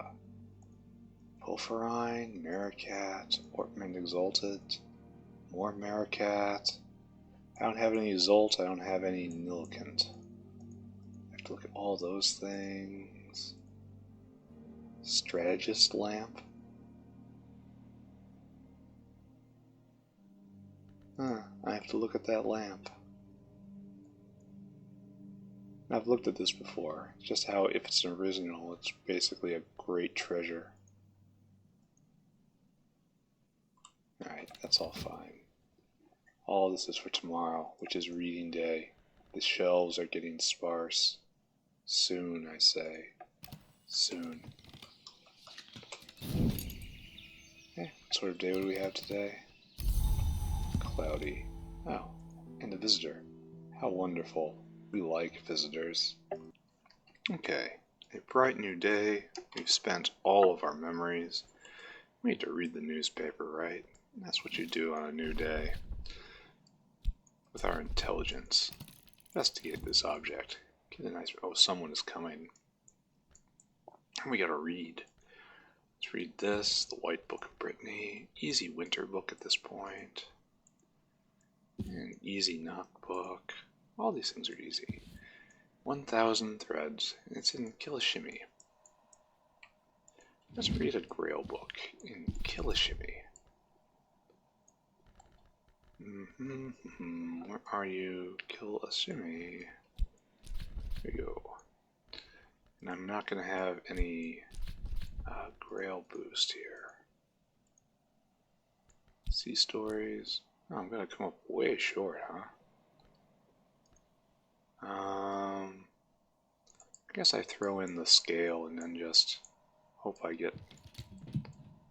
S1: Pulverine, Maricat, Ortmund Exalted, more Maricat. I don't have any Exalt, I don't have any Nilkant. I have to look at all those things. Strategist lamp. I have to look at that lamp. I've looked at this before, just how if it's an original, it's basically a great treasure. Alright, that's all fine. All this is for tomorrow, which is reading day. The shelves are getting sparse. Soon, I say. Soon. Okay, what sort of day would we have today? Cloudy. Oh, and a visitor. How wonderful. We like visitors. Okay, a bright new day. We've spent all of our memories. We need to read the newspaper, right? That's what you do on a new day. With our intelligence. Investigate this object. Get a nice... Oh, someone is coming. And we gotta read. Let's read this, the White Book of Brittany. Easy winter book at this point. An easy knock book. All these things are easy. 1,000 threads. And it's in Kilishimi. Let's read a Grail book in Kilishimi. Where are you? Kilishimi. There you go. And I'm not going to have any Grail boost here. Sea stories. Oh, I'm going to come up way short, huh? I guess I throw in the scale and then just hope I get...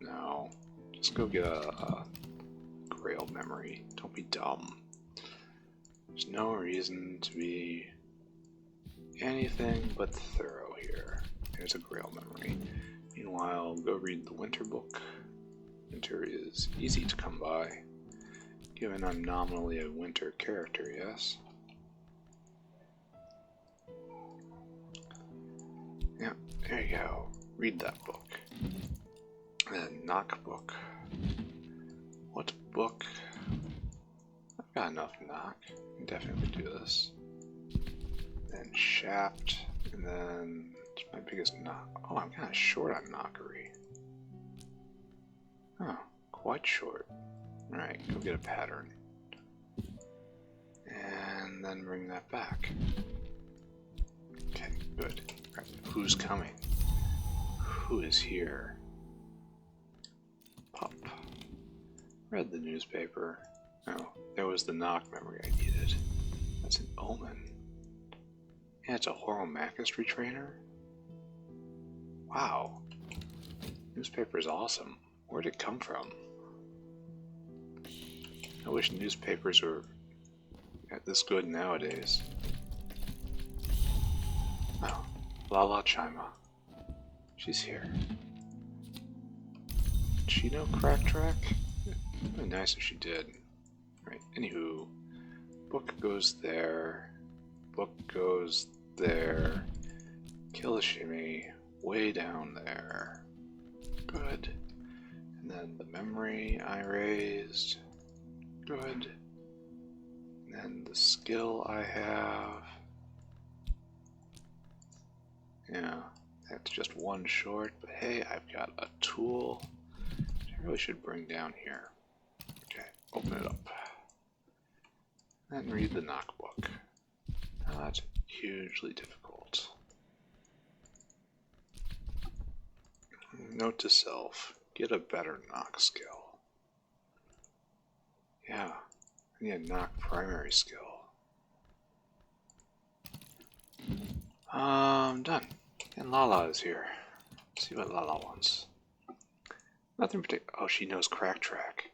S1: No. Just go get a Grail memory. Don't be dumb. There's no reason to be anything but thorough here. There's a Grail memory. Meanwhile, go read the Winter book. Winter is easy to come by, given I'm nominally a Winter character, yes? Yeah, there you go. Read that book. Then Knock book. What book? I've got enough Knock. I can definitely do this. Then Shaft, and then it's my biggest Knock. Oh, I'm kind of short on Knockery. Oh, quite short. Alright, go get a pattern. And then bring that back. Okay, good. Right, who's coming? Who is here? Pup. Read the newspaper. Oh, there was the Knock memory I needed. That's an omen. And it's a Horomachus retrainer? Wow. Newspaper is awesome. Where'd it come from? I wish newspapers were this good nowadays. Oh, Lala Chima. She's here. Did she know Cracktrack? It'd be nice if she did. Right, anywho. Book goes there. Book goes there. Kilishimi way down there. Good. And then the memory I raised. Good. And then the skill I have. Yeah, that's just one short, but hey, I've got a tool which I really should bring down here. Okay, open it up. and read the knock book. Not hugely difficult. Note to self, get a better knock skill. Yeah, I need a knock primary skill. Done. And Lala is here. Let's see what Lala wants. Nothing particular. Oh, she knows Cracktrack.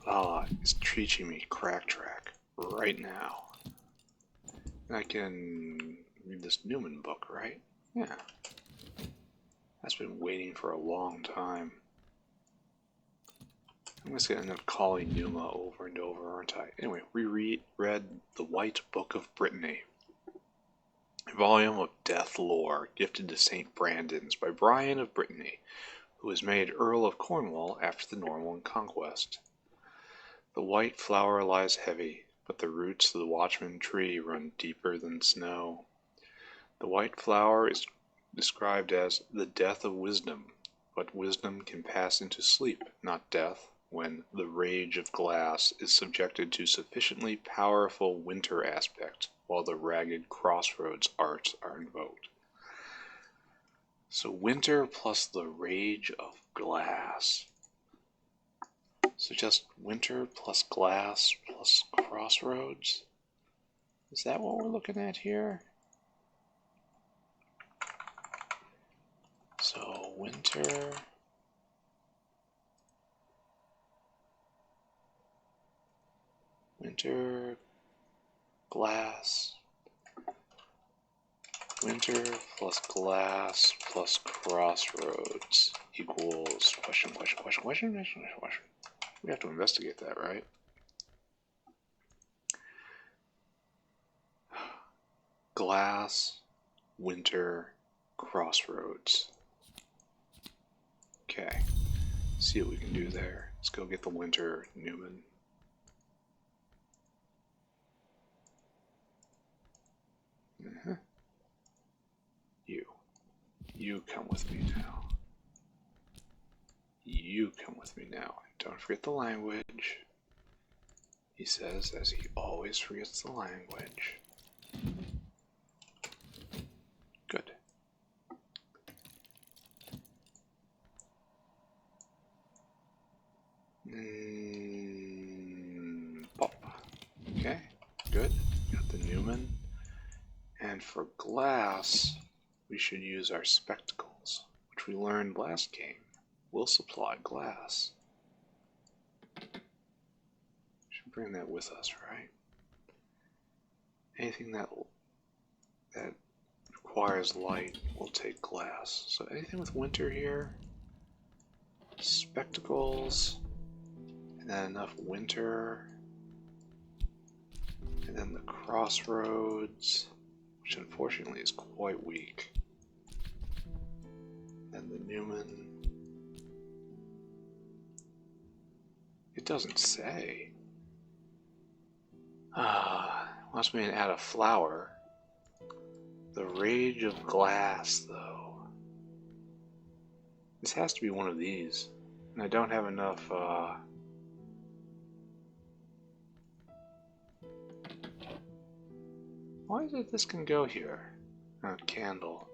S1: Lala is teaching me Cracktrack right now. And I can read this Newman book, right? Yeah. That's been waiting for a long time. I'm just gonna end up calling Numa over and over, aren't I? Anyway, we read The White Book of Brittany, a volume of death lore gifted to St. Brandon's by Brian of Brittany, who was made Earl of Cornwall after the Norman conquest. The white flower lies heavy, but the roots of the watchman tree run deeper than snow. The white flower is described as the death of wisdom, but wisdom can pass into sleep, not death, when the rage of glass is subjected to sufficiently powerful winter aspect, while the ragged crossroads arts are invoked. So winter plus the rage of glass. So just winter plus glass plus crossroads? Is that what we're looking at here? So winter... Winter, glass, winter plus glass plus crossroads equals question. We have to investigate that, right? Glass, winter, crossroads. Okay, see what we can do there. Let's go get the winter Newman. You come with me now. You come with me now. Don't forget the language. He says as he always forgets the language. Good. Pop. Okay, good. Got the Newman. And for glass, we should use our spectacles, which we learned last game will supply glass. Should bring that with us, right? Anything that requires light will take glass. So anything with winter here, spectacles, and then enough winter, and then the crossroads, which unfortunately is quite weak. And the Newman. It doesn't say. Wants me to add a flower. The Rage of Glass, though. This has to be one of these. And I don't have enough, Why is it this can go here? Oh, candle.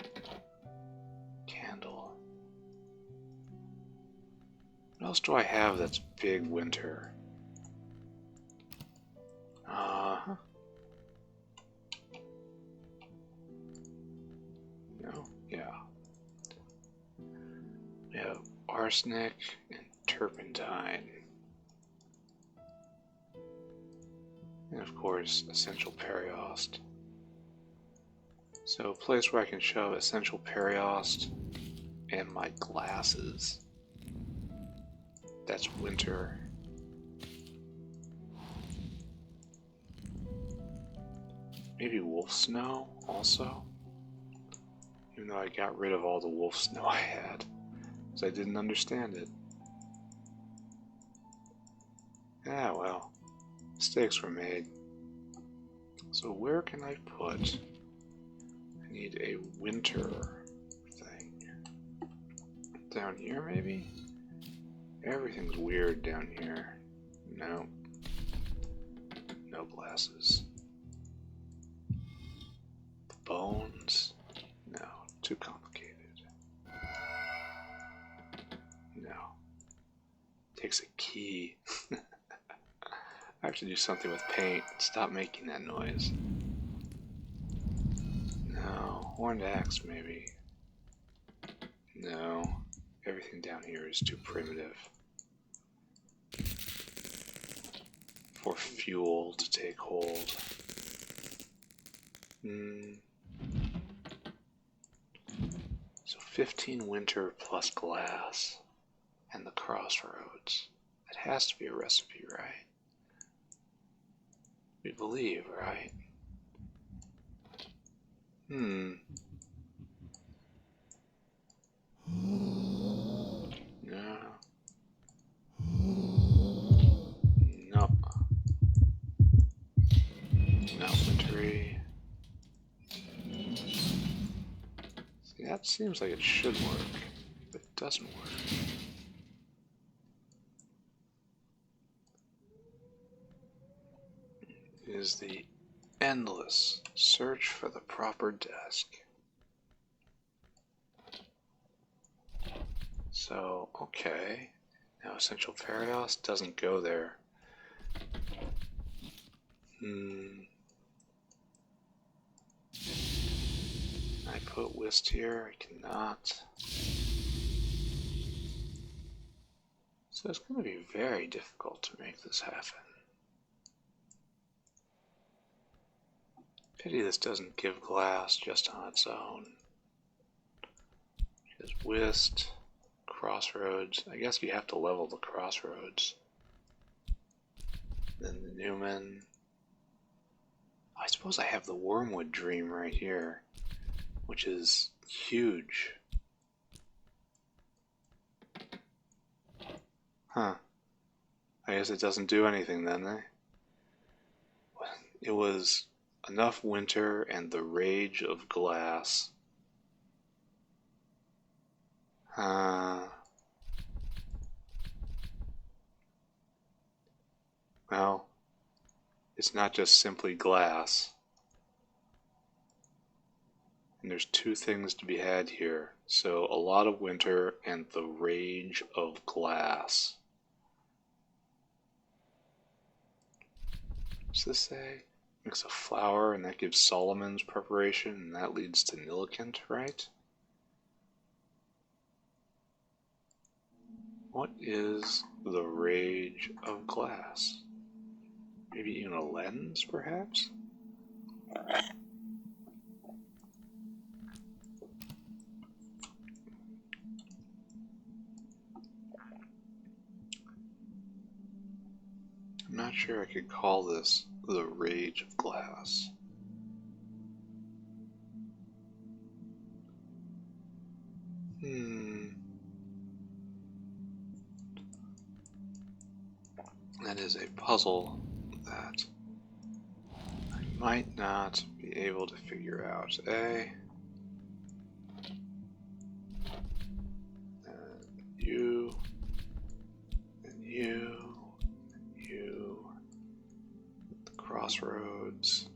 S1: Candle. What else do I have that's big winter? No? Yeah. We have arsenic and turpentine. And of course, essential periost. So a place where I can shove essential periost and my glasses. That's winter. Maybe wolf snow also? Even though I got rid of all the wolf snow I had, because I didn't understand it. Ah, well, mistakes were made. So where can I put? I need a winter thing. Down here, maybe? Everything's weird down here. No. no glasses. The bones? No, too complicated. No. Takes a key. I have to do something with paint. Stop making that noise. No. Horned axe, maybe. No. Everything down here is too primitive for fuel to take hold. So 15 winter plus glass and the crossroads. It has to be a recipe, right? We believe, right? No. No. Not wintry. See, that seems like it should work, but it doesn't work. It is the endless search for the proper desk. So, okay. Now Essential Paradox doesn't go there. I put whist here? I cannot. So it's going to be very difficult to make this happen. Pity this doesn't give glass just on its own. Because whist, crossroads. I guess you have to level the crossroads. Then the Newman. I suppose I have the Wormwood Dream right here, which is huge. Huh. I guess it doesn't do anything then, eh? It was enough winter and the rage of glass. Well, it's not just simply glass. And there's two things to be had here. So a lot of winter and the rage of glass. What's this say? Mix a flour and that gives Solomon's preparation and that leads to Nillikant, right? What is the rage of glass? Maybe even a lens, perhaps? I'm not sure I could call this the rage of glass. That is a puzzle that I might not be able to figure out. And you, and you, and you, the crossroads,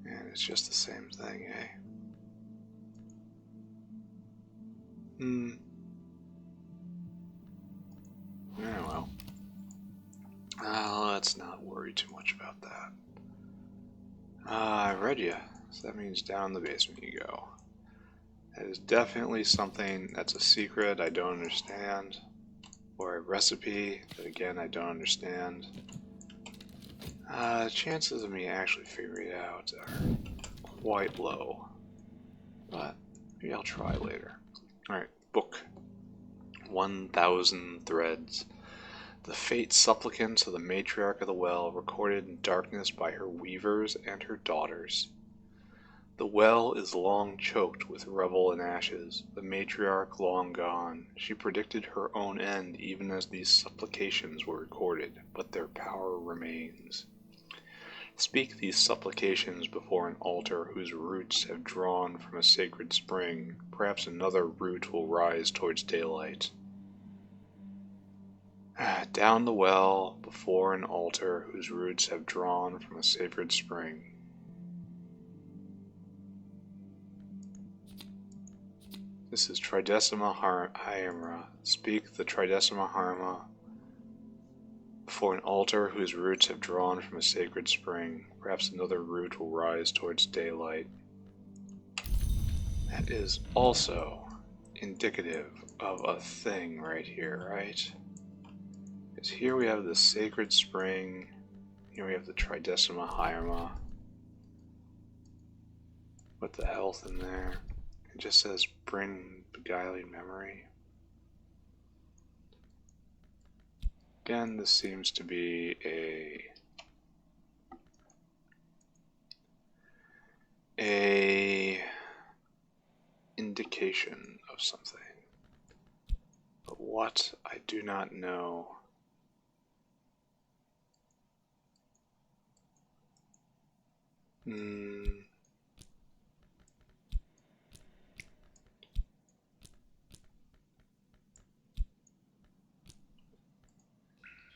S1: and it's just the same thing, eh? Yeah, well. Let's not worry too much about that. I read you, so that means down the basement you go. That is definitely something that's a secret I don't understand, or a recipe that again I don't understand. Chances of me actually figuring it out are quite low, but maybe I'll try later. Alright, book. 1,000 Threads. The fate supplicants of the matriarch of the well, recorded in darkness by her weavers and her daughters. The well is long choked with rubble and ashes, the matriarch long gone. She predicted her own end even as these supplications were recorded, but their power remains. Speak these supplications before an altar whose roots have drawn from a sacred spring. Perhaps another root will rise towards daylight. Down the well, before an altar whose roots have drawn from a sacred spring. This is Tridecima Hyamra. Speak the Tridecima Hyamra before an altar whose roots have drawn from a sacred spring. Perhaps another root will rise towards daylight. That is also indicative of a thing right here, right? Because here we have the sacred spring. Here we have the Tridecima Hyamra. With the health in there. It just says bring beguiling memory. Again, this seems to be a indication of something. But what, I do not know.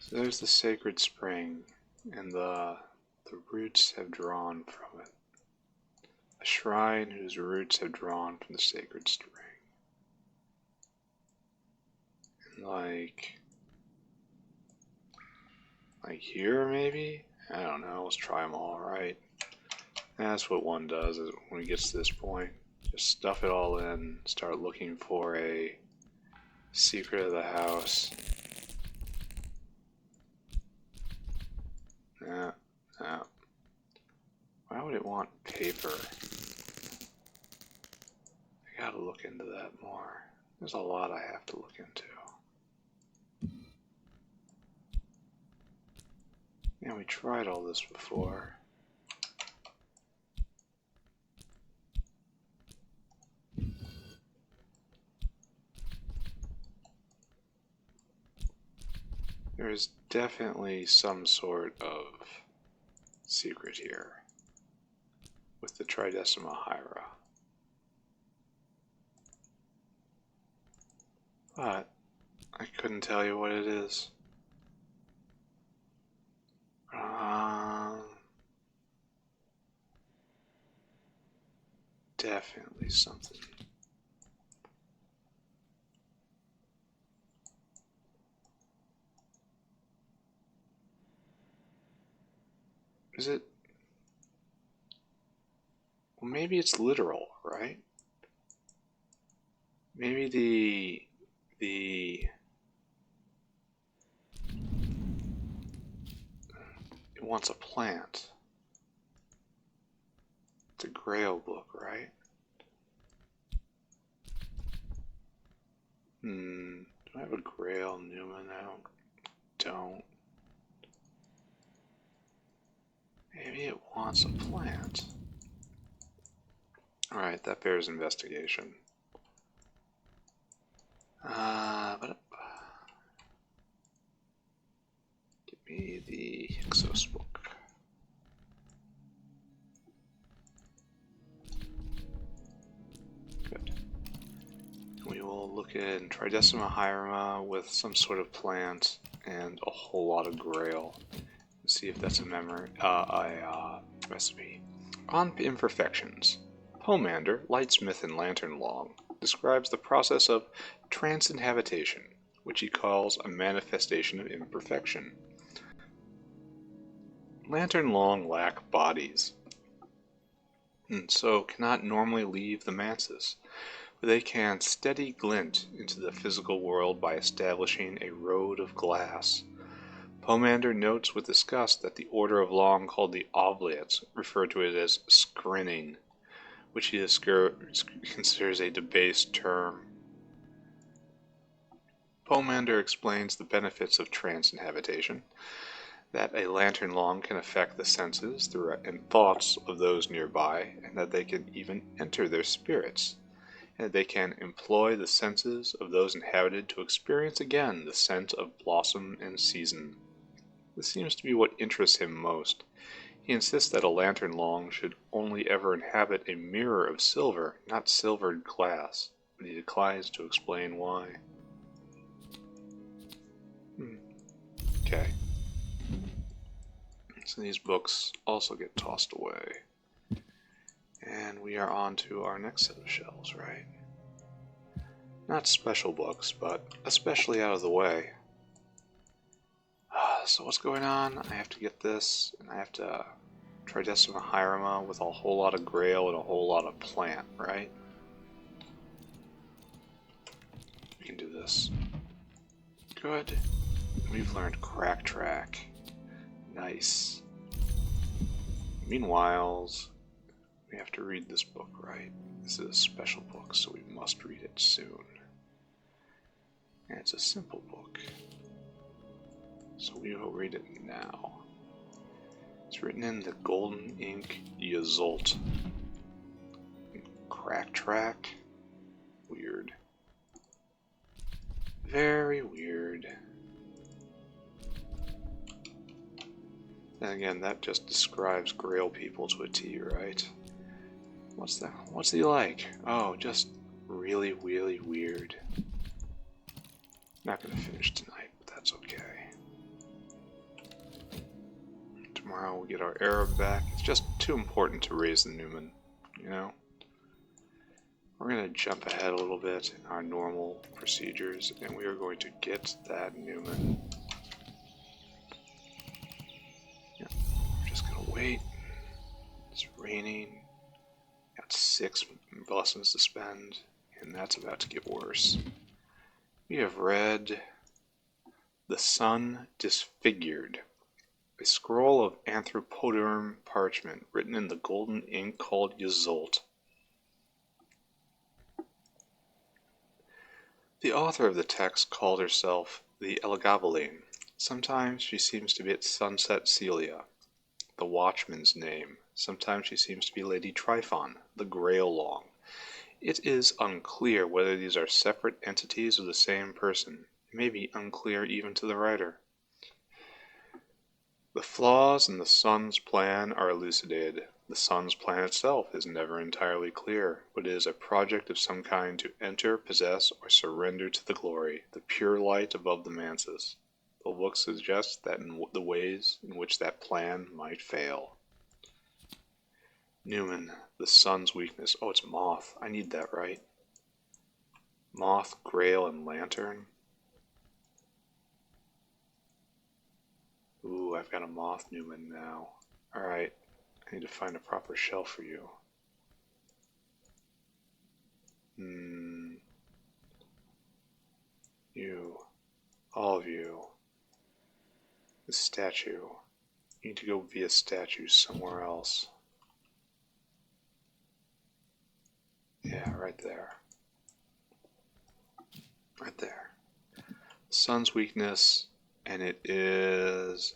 S1: So there's the sacred spring, and the roots have drawn from it. A shrine whose roots have drawn from the sacred spring. And like here maybe? I don't know, let's try them all, right? That's what one does is when it gets to this point. Just stuff it all in, start looking for a secret of the house. No. Why would it want paper? I gotta look into that more. There's a lot I have to look into. Yeah, we tried all this before. There's definitely some sort of secret here with the Tridecima Hyamra. But I couldn't tell you what it is. Definitely something. Is it? Well, maybe it's literal, right? Maybe it wants a plant. It's a Grail book, right? Do I have a Grail Newman? I don't. Maybe it wants a plant. Alright, that bears investigation. Give me the Hyksos book. Good. We will look at Tridecima Hyamra with some sort of plant and a whole lot of Grail. See if that's a recipe. On Imperfections. Pomander, Lightsmith and Lantern Long, describes the process of transinhabitation, which he calls a manifestation of imperfection. Lantern Long lack bodies, and so cannot normally leave the mansis, but they can steady glint into the physical world by establishing a road of glass. Pomander notes with disgust that the order of Long called the Oblates refer to it as scrinning, which he considers a debased term. Pomander explains the benefits of transinhabitation, that a Lantern Long can affect the senses and thoughts of those nearby, and that they can even enter their spirits, and that they can employ the senses of those inhabited to experience again the scent of blossom and season. This seems to be what interests him most. He insists that a Lantern Long should only ever inhabit a mirror of silver, not silvered glass, but he declines to explain why. and these books also get tossed away. And we are on to our next set of shelves, right? Not special books, but especially out of the way. So what's going on? I have to get this, and I have to Tridecima Hieroma with a whole lot of Grail and a whole lot of plant, right? We can do this. Good. We've learned Cracktrack. Nice. Meanwhile, we have to read this book, right? This is a special book, so we must read it soon. And it's a simple book, so we will read it now. It's written in the golden ink Yzolt. Cracktrack. Weird. Very weird. And again, that just describes Grail people to a T, right? What's that? What's he like? Oh, just really, really weird. Not gonna finish tonight, but that's okay. Tomorrow we'll get our Arab back. It's just too important to raise the Newman, you know? We're gonna jump ahead a little bit in our normal procedures, and we are going to get that Newman. Yeah, we're just gonna wait. It's raining. Got 6 blessings to spend, and that's about to get worse. We have read The Sun Disfigured, a scroll of anthropoderm parchment written in the golden ink called Yzolt. The author of the text called herself the Elegabaline. Sometimes she seems to be at Sunset Celia, the Watchman's name. Sometimes she seems to be Lady Tryphon, the Grail-Long. It is unclear whether these are separate entities of the same person. It may be unclear even to the writer. The flaws in the Sun's plan are elucidated. The Sun's plan itself is never entirely clear, but it is a project of some kind to enter, possess, or surrender to the glory, the pure light above the manses. The book suggests that in the ways in which that plan might fail. Newman, the Sun's weakness. Oh, it's Moth. I need that, right? Moth, Grail, and Lantern. Ooh, I've got a Moth Newman now. Alright, I need to find a proper shelf for you. You. All of you. The statue. You need to go via statue somewhere else. Yeah, right there. Right there. Sun's weakness, and it is...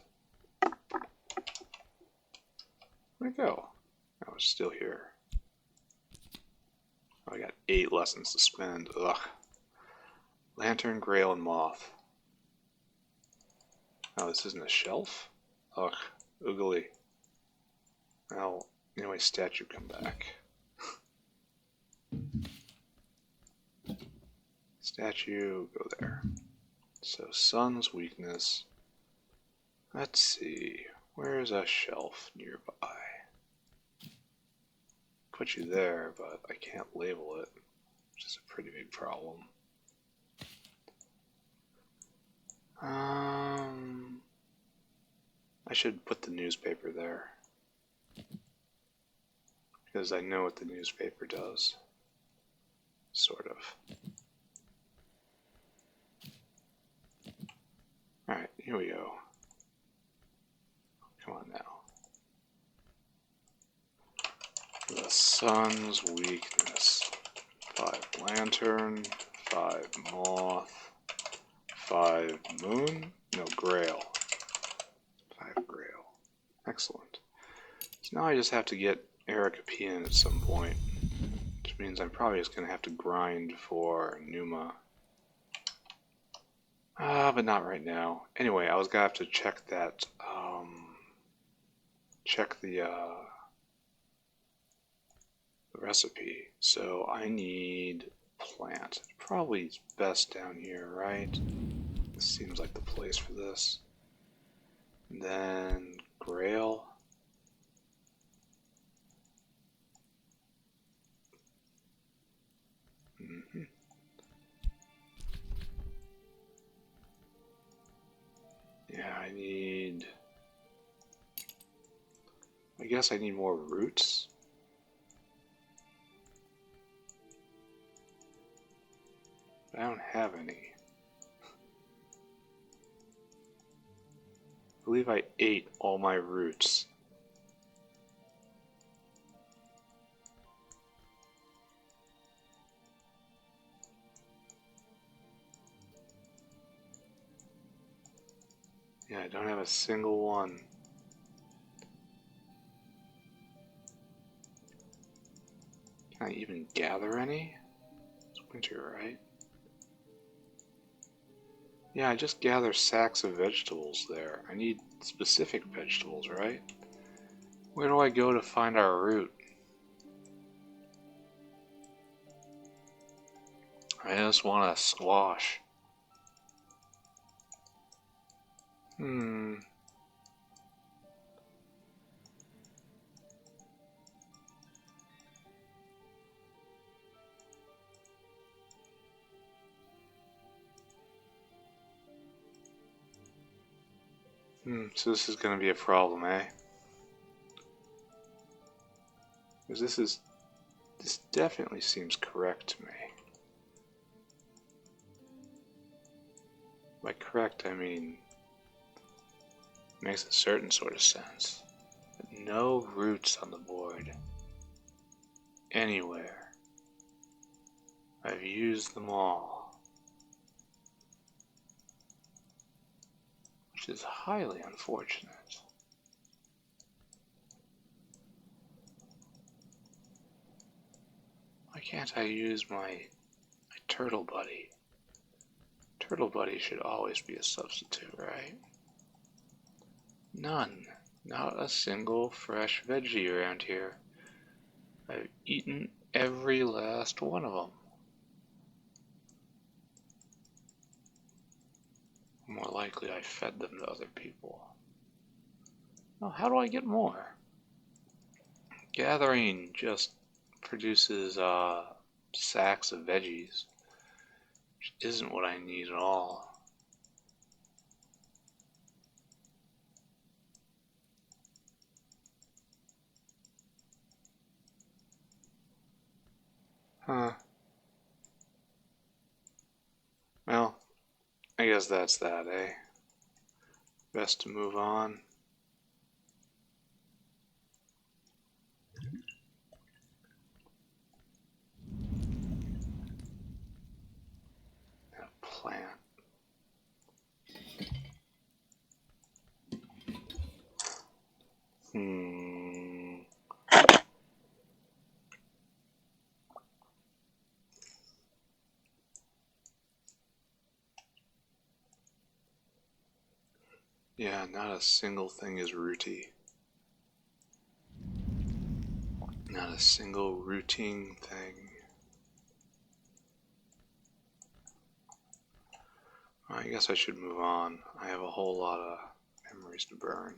S1: Where'd it go? Oh, it's still here. Oh, I got 8 lessons to spend. Ugh. Lantern, Grail, and Moth. Oh, this isn't a shelf? Ugh. Oogly. Well, anyway, statue, come back. Statue, go there. So, Sun's weakness. Let's see. Where's a shelf nearby? Put you there, but I can't label it, which is a pretty big problem. I should put the newspaper there, because I know what the newspaper does. Sort of. Alright, here we go. Come on now. The Sun's weakness. 5 Lantern, 5 Moth, 5 Moon, no, Grail. 5 Grail. Excellent. So now I just have to get Ericapean at some point, which means I'm probably just going to have to grind for Numa. But not right now. Anyway, I was going to have to check that, check the recipe. So I need plant. Probably best down here, right? This seems like the place for this. And then Grail. Yeah, I guess I need more roots. I don't have any. I believe I ate all my roots. Yeah, I don't have a single one. Can I even gather any? It's winter, right? Yeah, I just gather sacks of vegetables there. I need specific vegetables, right? Where do I go to find our root? I just want a squash. So this is going to be a problem, eh? Because this definitely seems correct to me. By correct, I mean makes a certain sort of sense. But no roots on the board. Anywhere. I've used them all. Which is highly unfortunate. Why can't I use my turtle buddy? Turtle buddy should always be a substitute, right? None. Not a single fresh veggie around here. I've eaten every last one of them. More likely I fed them to other people. Well, how do I get more? Gathering just produces sacks of veggies, which isn't what I need at all. Huh. Well, I guess that's that, eh? Best to move on. That plant. Yeah, not a single thing is rooty. Not a single rooting thing. I guess I should move on. I have a whole lot of memories to burn.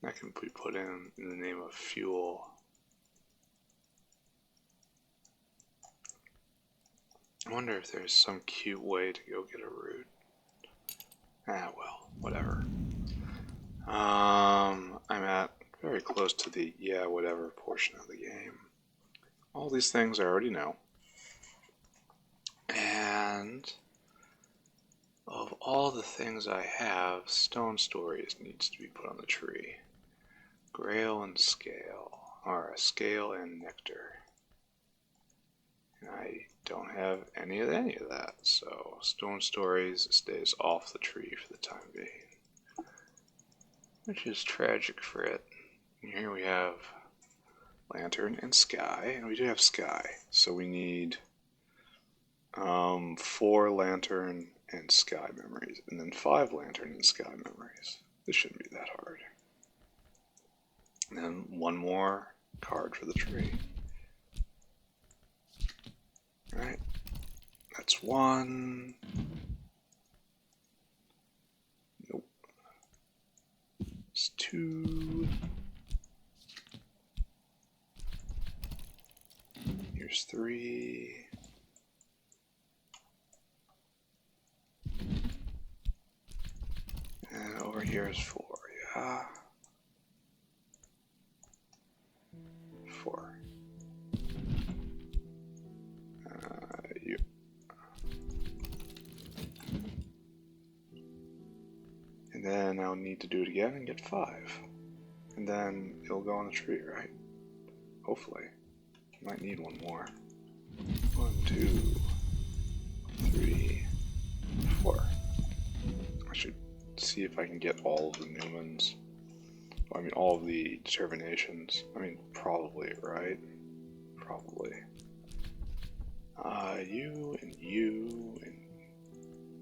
S1: That can be put in the name of fuel. I wonder if there's some cute way to go get a root. Ah, well, whatever. I'm at very close to the yeah, whatever portion of the game. All these things I already know. And of all the things I have, Stone Stories needs to be put on the tree. Grail and Scale, or Scale and Nectar. And I don't have any of that, so Stone Stories stays off the tree for the time being. Which is tragic for it. And here we have Lantern and Sky, and we do have Sky, so we need 4 Lantern and Sky memories, and then 5 Lantern and Sky memories. This shouldn't be that hard. And then 1 more card for the tree. Alright, that's one. Nope. It's two. Here's three. And over here is four, yeah. Four. You. And then I'll need to do it again and get five. And then it'll go on the tree, right? Hopefully. Might need one more. 1, 2, 3, 4. I should see if I can get all of the Newmans. I mean, all of the determinations. I mean, probably, right? Probably. You and you and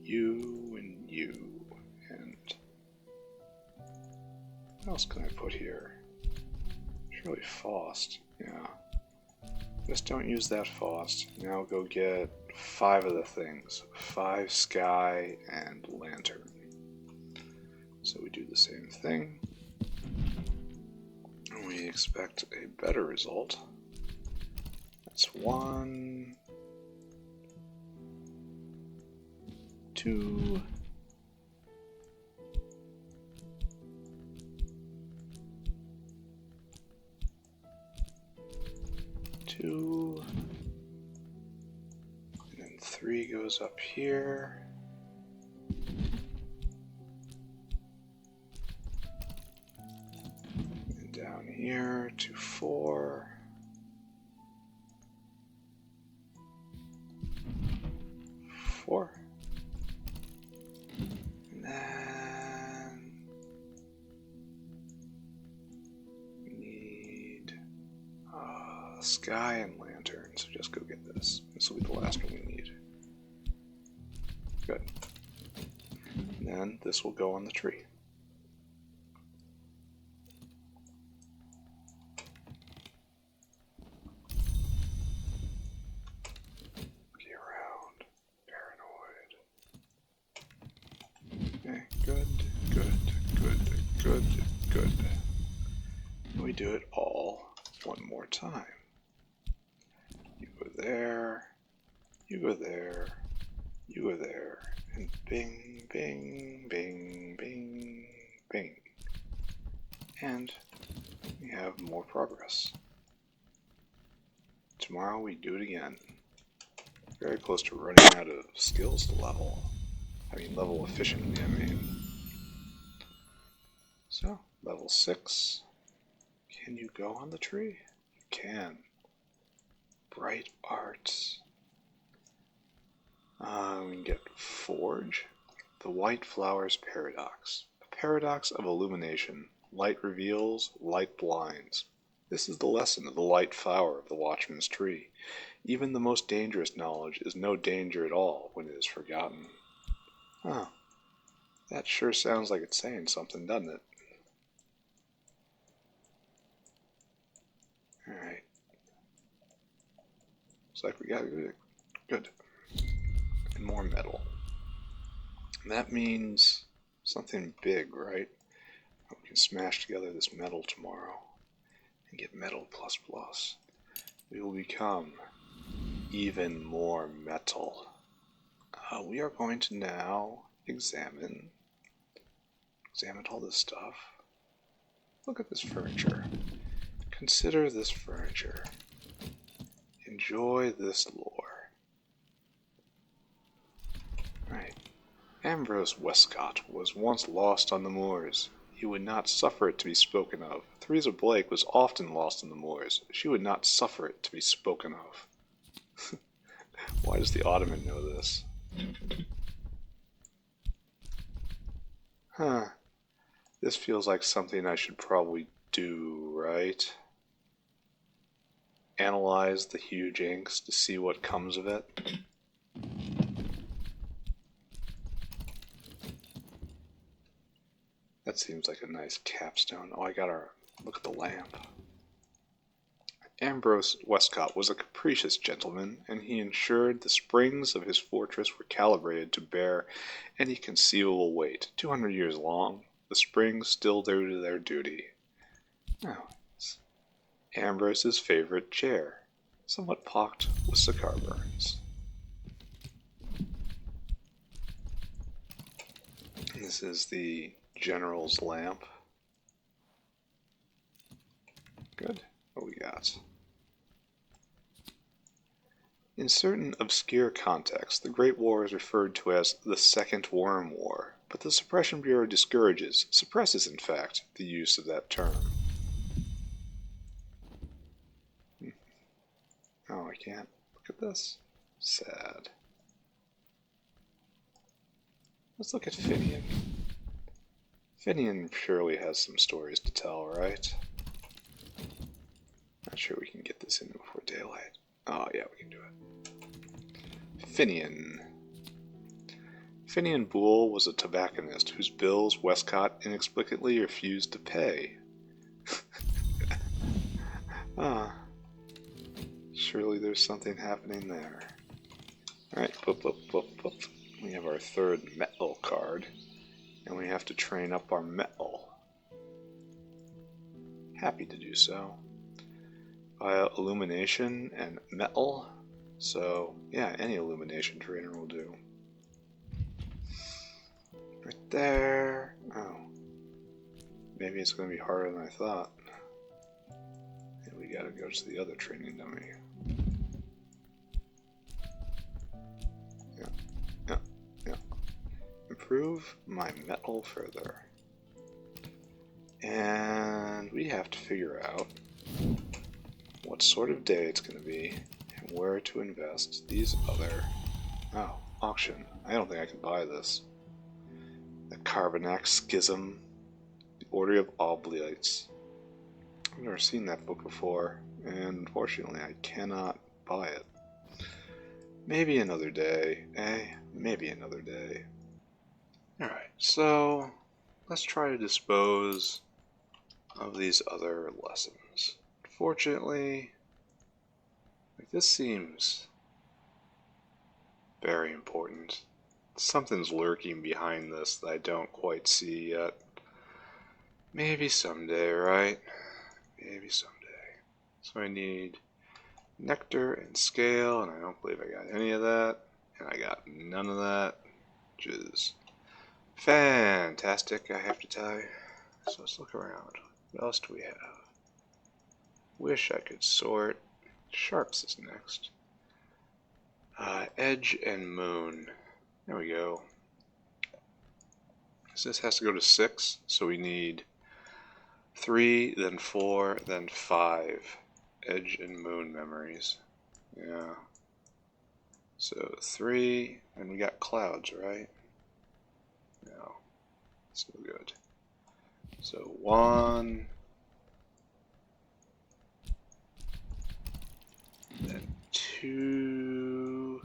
S1: you and you. And what else can I put here? Surely Faust, yeah. Just don't use that Faust. Now go get 5 of the things. 5 sky and lantern. So we do the same thing. And we expect a better result. That's 1, 2, 2, and then 3 goes up here. And down here to 4. 4. And then we need sky and lantern, so just go get this. This will be the last one we need. Good. And then this will go on the tree. Get around. Paranoid. Okay, good. And we do it all one more time. You go there, you go there, you go there, and bing, bing, bing, bing, bing. And we have more progress. Tomorrow we do it again. Very close to running out of skills to level. Level efficiently, So, level 6. Can you go on the tree? You can. Bright arts. We can get Forge. The White Flowers Paradox. A paradox of illumination. Light reveals, light blinds. This is the lesson of the light flower of the Watchman's Tree. Even the most dangerous knowledge is no danger at all when it is forgotten. Huh. That sure sounds like it's saying something, doesn't it? Alright. Looks like we got it. Good. And more metal. That means something big, right? We can smash together this metal tomorrow and get metal plus. We will become even more metal. We are going to now examine all this stuff. Look at this furniture. Consider this furniture. Enjoy this lore. Right. Ambrose Westcott was once lost on the moors. He would not suffer it to be spoken of. Theresa Blake was often lost on the moors. She would not suffer it to be spoken of. Why does the Ottoman know this? Huh. This feels like something I should probably do, right? Analyze the huge inks to see what comes of it. That seems like a nice capstone. Oh, I gotta look at the lamp. Ambrose Westcott was a capricious gentleman, and he ensured the springs of his fortress were calibrated to bear any conceivable weight. 200 years long, the springs still do their duty. Oh, it's Ambrose's favorite chair, somewhat pocked with cigar burns. This is the General's lamp. Good. What we got? In certain obscure contexts, the Great War is referred to as the Second Worm War, but the Suppression Bureau suppresses in fact, the use of that term. Oh, I can't look at this? Sad. Let's look at Finian. Finian surely has some stories to tell, right? Not sure we can get this in before daylight. Oh, yeah, we can do it. Finian. Finian Boole was a tobacconist whose bills Westcott inexplicably refused to pay. Surely there's something happening there. Alright, we have our third metal card, and we have to train up our metal. Happy to do so. Via illumination and metal, so yeah, any illumination trainer will do. Right there. Oh. Maybe it's going to be harder than I thought. And we gotta go to the other training dummy. Yeah. Improve my metal further. And we have to figure out what sort of day it's going to be and where to invest these other... Oh, auction. I don't think I can buy this. The Carbonac Schism, the Order of Oblates. I've never seen that book before, and unfortunately I cannot buy it. Maybe another day, Maybe another day. Alright, so let's try to dispose of these other lessons. Fortunately, this seems very important. Something's lurking behind this that I don't quite see yet. Maybe someday, right? Maybe someday. So I need nectar and scale, and I don't believe I got any of that. And I got none of that, which is fantastic, I have to tell you. So let's look around. What else do we have? Wish I could sort. Sharps is next. Edge and Moon. There we go. So this has to go to 6, so we need 3, then 4, then 5 Edge and Moon memories. Yeah. So 3, and we got clouds, right? No. So good. So 1, then 2,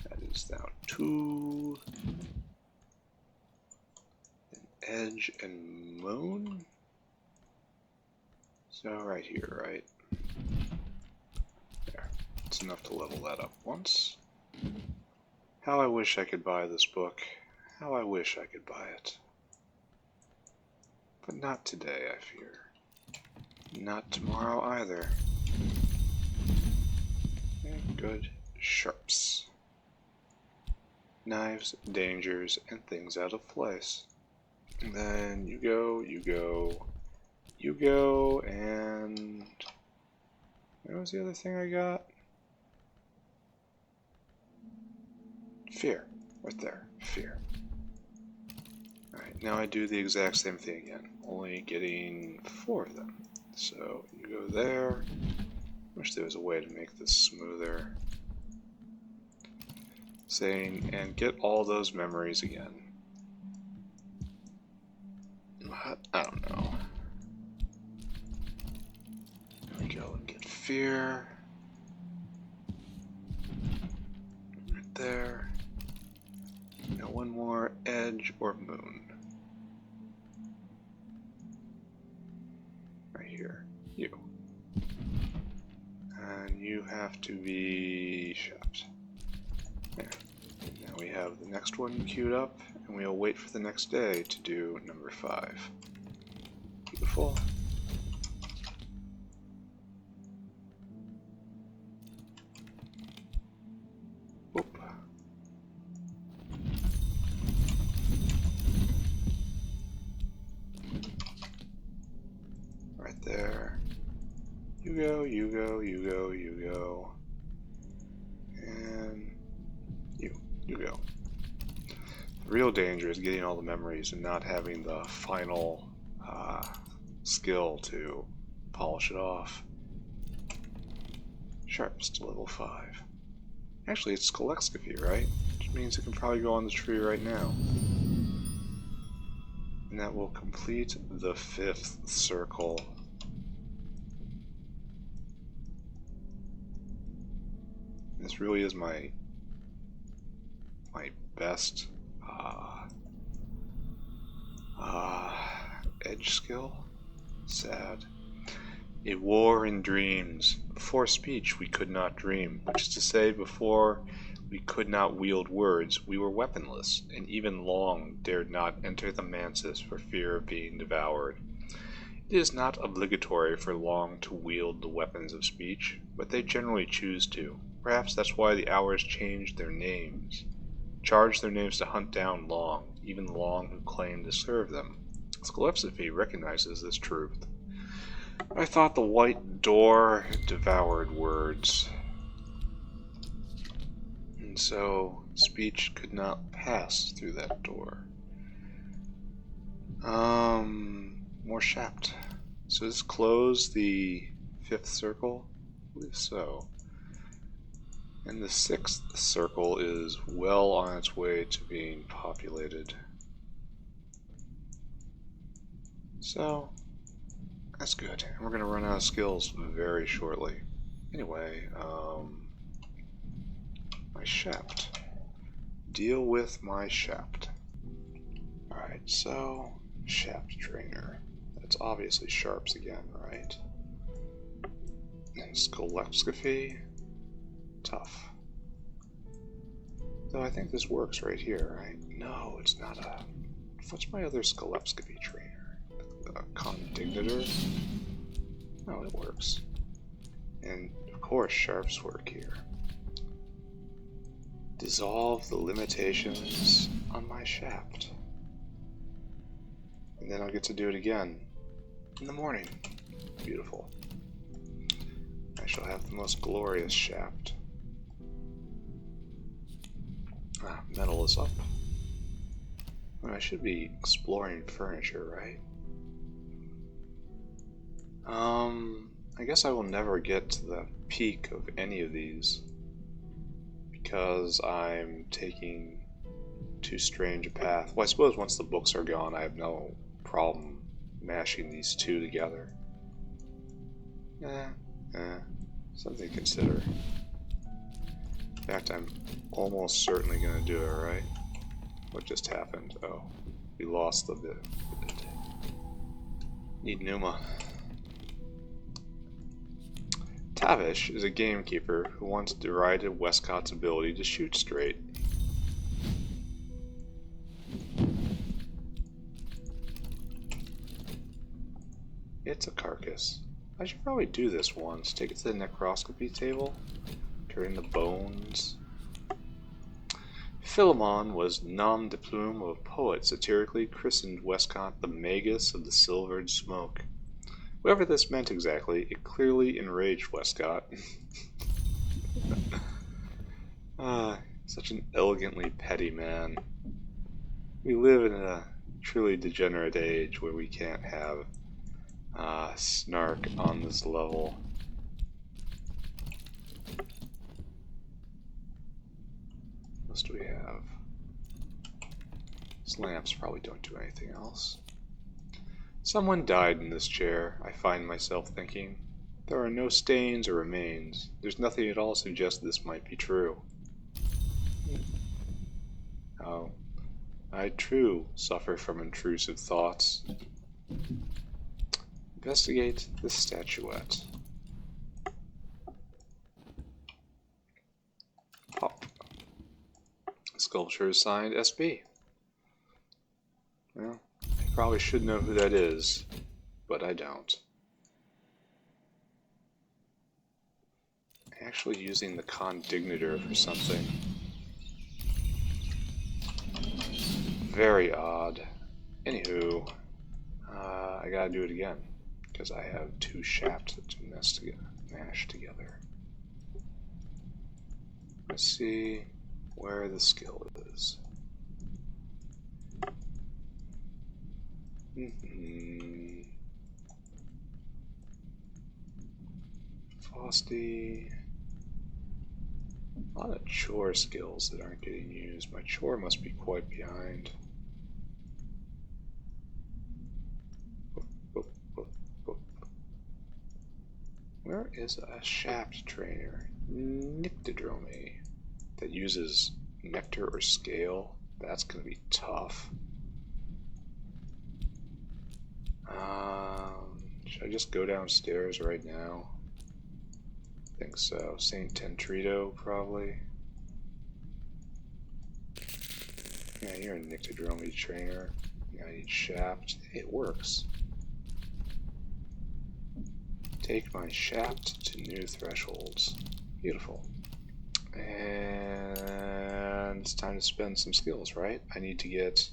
S1: that is now 2, then Edge and Moon. So right here, right? There. It's enough to level that up once. How I wish I could buy this book. How I wish I could buy it. But not today, I fear. Not tomorrow either. Okay, good. Sharps. Knives, dangers, and things out of place. And then you go, and... what was the other thing I got? Fear. Right there. Fear. Alright, now I do the exact same thing again. Only getting 4 of them. So, you go there. Wish there was a way to make this smoother. Saying, and get all those memories again. What? I don't know. There we go, and get fear. Right there. Now one more edge or moon. here. You. And you have to be Shapt. There. Now we have the next one queued up, and we'll wait for the next day to do number 5. Beautiful. Whoop. Right there. You go, you go, you go, you go. And you go. The real danger is getting all the memories and not having the final skill to polish it off. Sharps to level 5. Actually, it's Cumbersome, right? Which means it can probably go on the tree right now. And that will complete the 5th circle. This really is my best edge skill. Sad. A war in dreams. Before speech we could not dream, which is to say, before we could not wield words, we were weaponless, and even Long dared not enter the mansis for fear of being devoured. It is not obligatory for Long to wield the weapons of speech, but they generally choose to. Perhaps that's why the hours changed their names. Charged their names to hunt down Long, even Long who claimed to serve them. Cumbersome recognizes this truth. I thought the white door devoured words, and so speech could not pass through that door. More Shapt. So does this close the 5th circle? I believe so. And the 6th circle is well on its way to being populated. So, that's good. And we're going to run out of skills very shortly. Anyway, my Shapt. Deal with my Shapt. Alright, so, Shapt trainer. That's obviously Sharps again, right? And Cumbersome. Tough. Though I think this works right here, right? No, it's not a... What's my other Cumbersome trainer? A Condignator? No, it works. And, of course, Sharps work here. Dissolve the limitations on my Shapt. And then I'll get to do it again in the morning. Beautiful. I shall have the most glorious Shapt. Metal is up. Well, I should be exploring furniture, right? I guess I will never get to the peak of any of these because I'm taking too strange a path. Well, I suppose once the books are gone, I have no problem mashing these two together. Something to consider. In fact, I'm almost certainly going to do it, right? What just happened? Oh, we lost the bit. Need Numa. Tavish is a gamekeeper who once derided Westcott's ability to shoot straight. It's a carcass. I should probably do this once. Take it to the necroscopy table. Turn the bones. Philemon was nom de plume of a poet satirically christened Westcott the Magus of the Silvered Smoke. Whatever this meant exactly, it clearly enraged Westcott. Such an elegantly petty man. We live in a truly degenerate age where we can't have snark on this level. What else do we have? These lamps probably don't do anything else. Someone died in this chair, I find myself thinking. There are no stains or remains. There's nothing at all suggests this might be true. Oh, I too suffer from intrusive thoughts. Investigate the statuette. Pop. Sculpture is signed SB. Well, I probably should know who that is, but I don't. Actually using the condignator for something. Very odd. Anywho, I gotta do it again, because I have two shafts to mash together. Let's see where the skill is. Frosty. A lot of chore skills that aren't getting used. My chore must be quite behind. Where is a shaft trainer? Nyctodromy. That uses nectar or scale. That's going to be tough. Should I just go downstairs right now? I think so. St. Tentrito, probably. Yeah, you're a Nyctodromy trainer. Yeah, I need shaft. It works. Take my shaft to new thresholds. Beautiful. And it's time to spend some skills, right? I need to get...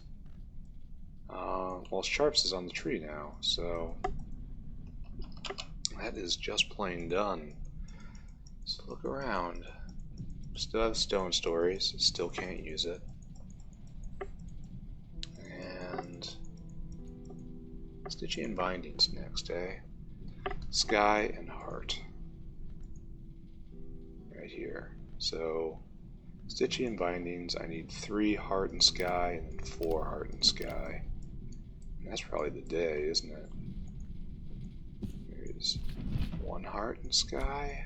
S1: well, Sharps is on the tree now, so... that is just plain done. So look around. Still have stone stories. Still can't use it. And... Stygian bindings next, eh? Sky and heart. Right here. So, Stygian bindings, I need 3 heart and sky, and then 4 heart and sky. And that's probably the day, isn't it? Here's 1 heart and sky.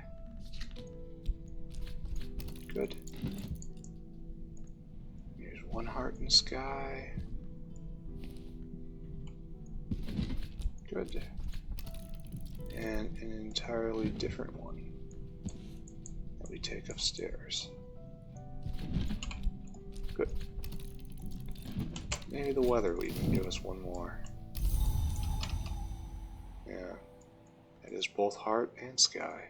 S1: Good. Here's 1 heart and sky. Good. And an entirely different one that we take upstairs. Good. Maybe the weather will even give us 1 more. Yeah. That is both heart and sky.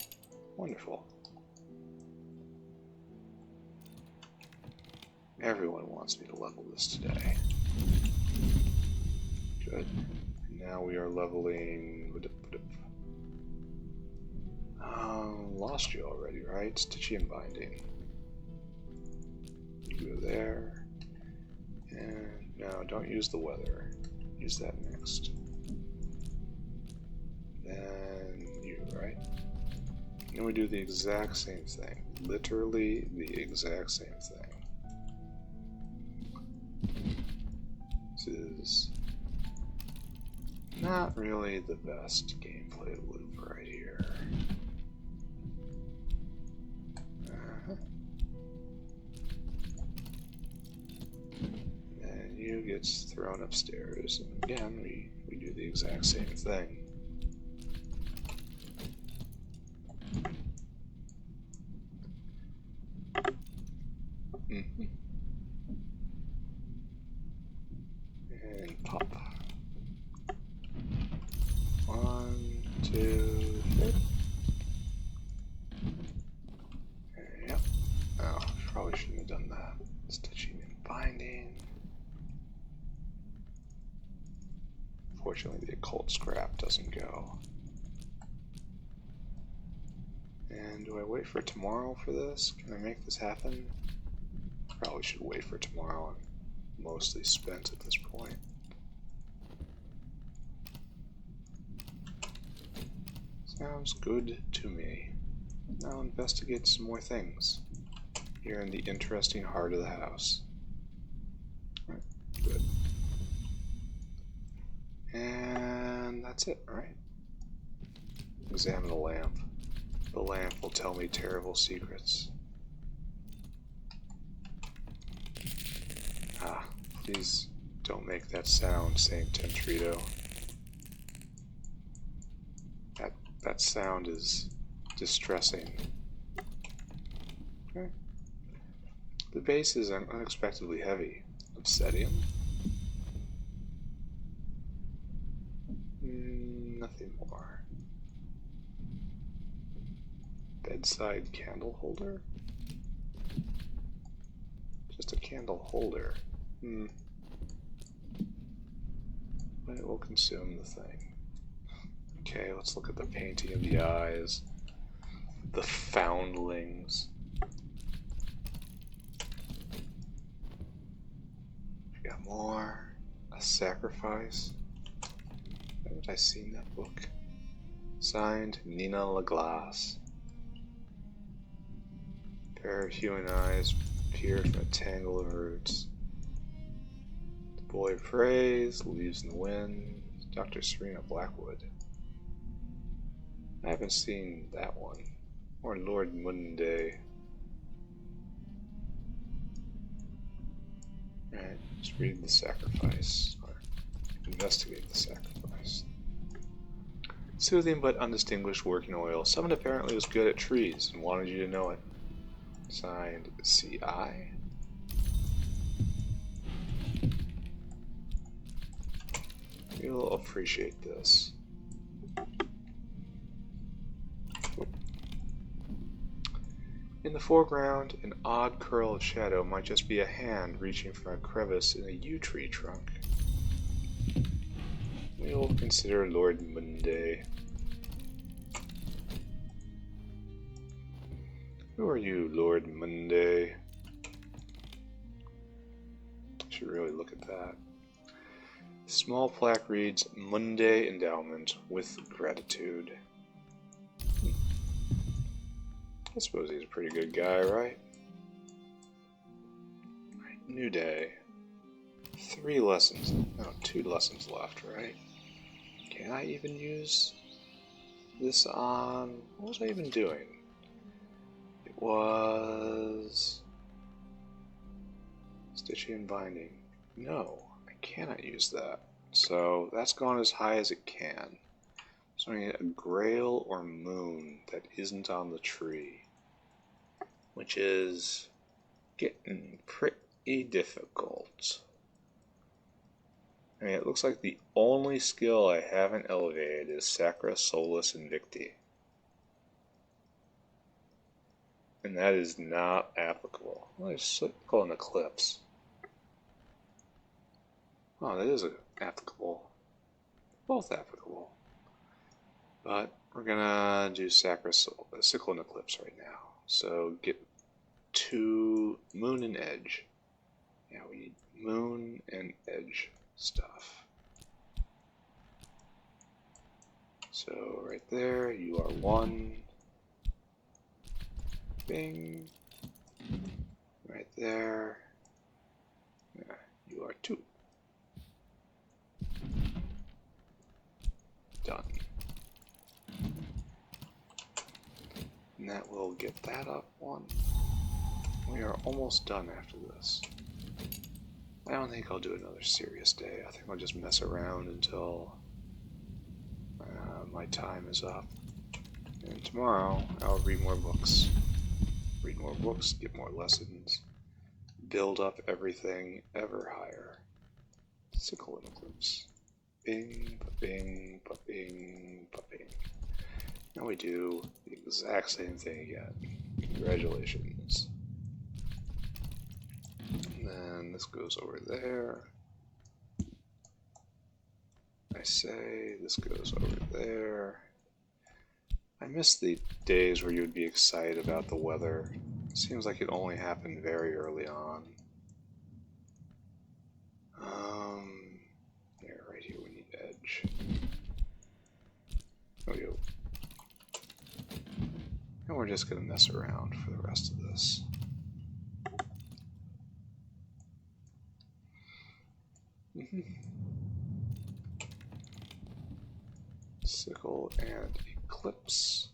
S1: Wonderful. Everyone wants me to level this today. Good. Now we are leveling... lost you already, right? Stygian binding. You go there. And no, don't use the weather. Use that next. Then you, right? And we do the exact same thing. Literally the exact same thing. This is not really the best gameplay loop right here. And you gets thrown upstairs. And again, we do the exact same thing. And pop. 1, 2, 3. Yep. Oh, probably shouldn't have done that. Stitching and binding. Fortunately, the occult scrap doesn't go. And do I wait for tomorrow for this? Can I make this happen? Probably should wait for tomorrow. I'm mostly spent at this point. Sounds good to me. Now investigate some more things. Here in the interesting heart of the house. Right, good. And that's it, right? Examine the lamp. The lamp will tell me terrible secrets. Ah, please don't make that sound, St. Tentrito. That sound is distressing. Okay. The base is unexpectedly heavy. Obsidian? Nothing more. Bedside candle holder? Just a candle holder. But it will consume the thing. Okay, let's look at the painting of the eyes. The foundlings. We got more. A sacrifice. Haven't I seen that book? Signed, Nina Laglace. A pair of human eyes peer from a tangle of roots. The boy prays, leaves in the wind. Dr. Serena Blackwood. I haven't seen that one. Or Lord Monday. Alright, just read the sacrifice. Or investigate the sacrifice. Soothing but undistinguished working oil. Someone apparently was good at trees and wanted you to know it. Signed, C.I. You'll appreciate this. In the foreground, an odd curl of shadow might just be a hand reaching from a crevice in a yew tree trunk. We'll consider Lord Monday. Who are you, Lord Monday? I should really look at that. Small plaque reads, Monday Endowment with Gratitude. I suppose he's a pretty good guy, right? New day. 3 lessons. No, 2 lessons left, right? Can I even use this on... What was I even doing? It was... Stitching and binding. No, I cannot use that. So that's gone as high as it can. So I need a grail or moon that isn't on the tree. Which is getting pretty difficult. I mean, it looks like the only skill I haven't elevated is Sacra Solus Invicti. And that is not applicable. Well, there's called an eclipse. Oh, that is applicable. Both applicable. But we're gonna do Sickle and Eclipse right now. So get 2 moon and edge. Yeah, we need moon and edge stuff. So right there, you are 1. Bing. Right there. Yeah, you are 2. Done. And that will get that up 1. We are almost done after this. I don't think I'll do another serious day. I think I'll just mess around until my time is up. And tomorrow I'll read more books. Read more books, get more lessons, build up everything ever higher. Sickle and Eclipse. Bing, ba-bing, ba-bing, ba-bing. Now we do the exact same thing again. Congratulations. And then this goes over there. I say this goes over there. I miss the days where you would be excited about the weather. It seems like it only happened very early on. Yeah, right here we need edge. There we go. And we're just going to mess around for the rest of this. Sickle and Eclipse.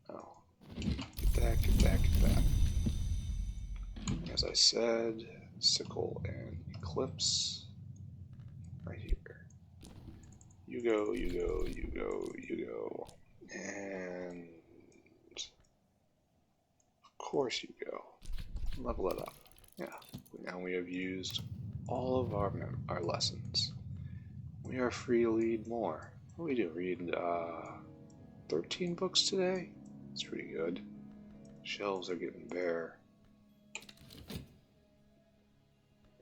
S1: Oh, get that, get that, get that. As I said, Sickle and Eclipse. Right here. You go, you go, you go, you go. And of course you go. Level it up. Yeah. Now we have used all of our lessons. We are free to read more. What do we do? Read 13 books today? That's pretty good. Shelves are getting bare.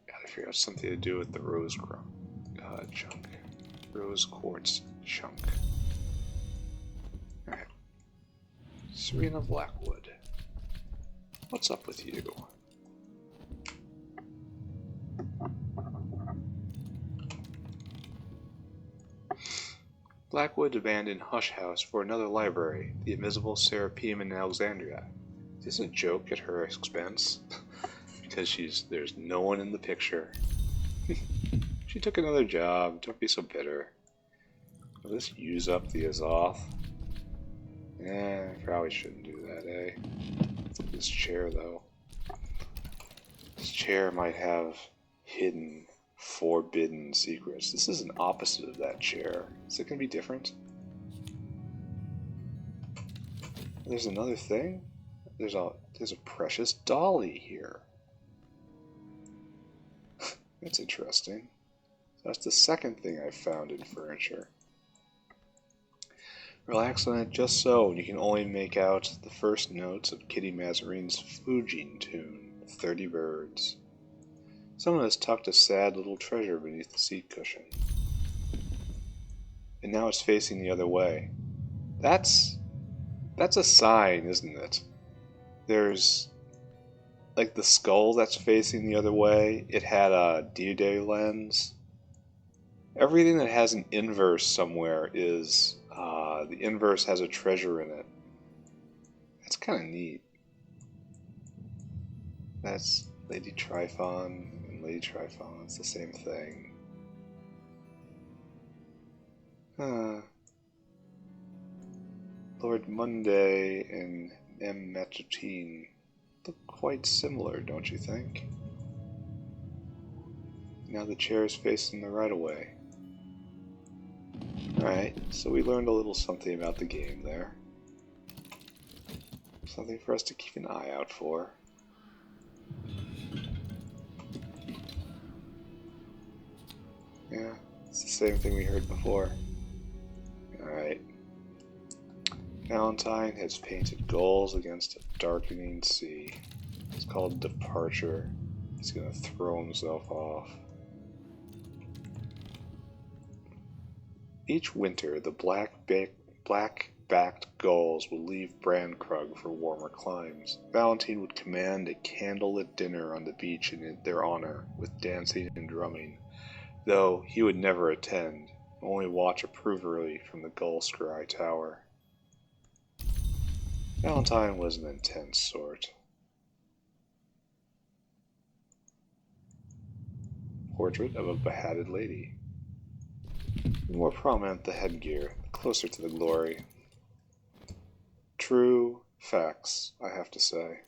S1: Gotta figure out something to do with the rose chunk. Rose quartz chunk. Alright. Serena Blackwood. What's up with you? Blackwood abandoned Hush House for another library, the Invisible Serapeum in Alexandria. Is this a joke at her expense? Because there's no one in the picture. She took another job, don't be so bitter. Will this use up the Azoth? Probably shouldn't do that, eh? This chair, though. This chair might have hidden, forbidden secrets. This is an opposite of that chair. Is it going to be different? There's another thing? There's a precious dolly here. That's interesting. That's the second thing I've found in furniture. Relax on it just so, and you can only make out the first notes of Kitty Mazarine's Fugine tune, 30 Birds. Someone has tucked a sad little treasure beneath the seat cushion. And now it's facing the other way. That's a sign, isn't it? There's, like, the skull that's facing the other way, it had a D-Day lens. Everything that has an inverse somewhere is, the inverse has a treasure in it. That's kind of neat. That's Lady Tryphon and Lady Tryphon. It's the same thing. Lord Monday and M. Matutine look quite similar, don't you think? Now the chair is facing the right-of-way. Alright, so we learned a little something about the game there. Something for us to keep an eye out for. Yeah, it's the same thing we heard before. Alright. Valentine has painted gulls against a darkening sea. It's called Departure. He's gonna throw himself off. Each winter, the black-backed gulls would leave Brandkrug for warmer climes. Valentine would command a candlelit dinner on the beach in their honor, with dancing and drumming, though he would never attend, only watch approvingly from the gull scry tower. Valentine was an intense sort. Portrait of a behatted lady. The more prominent the headgear, the closer to the glory. True facts, I have to say.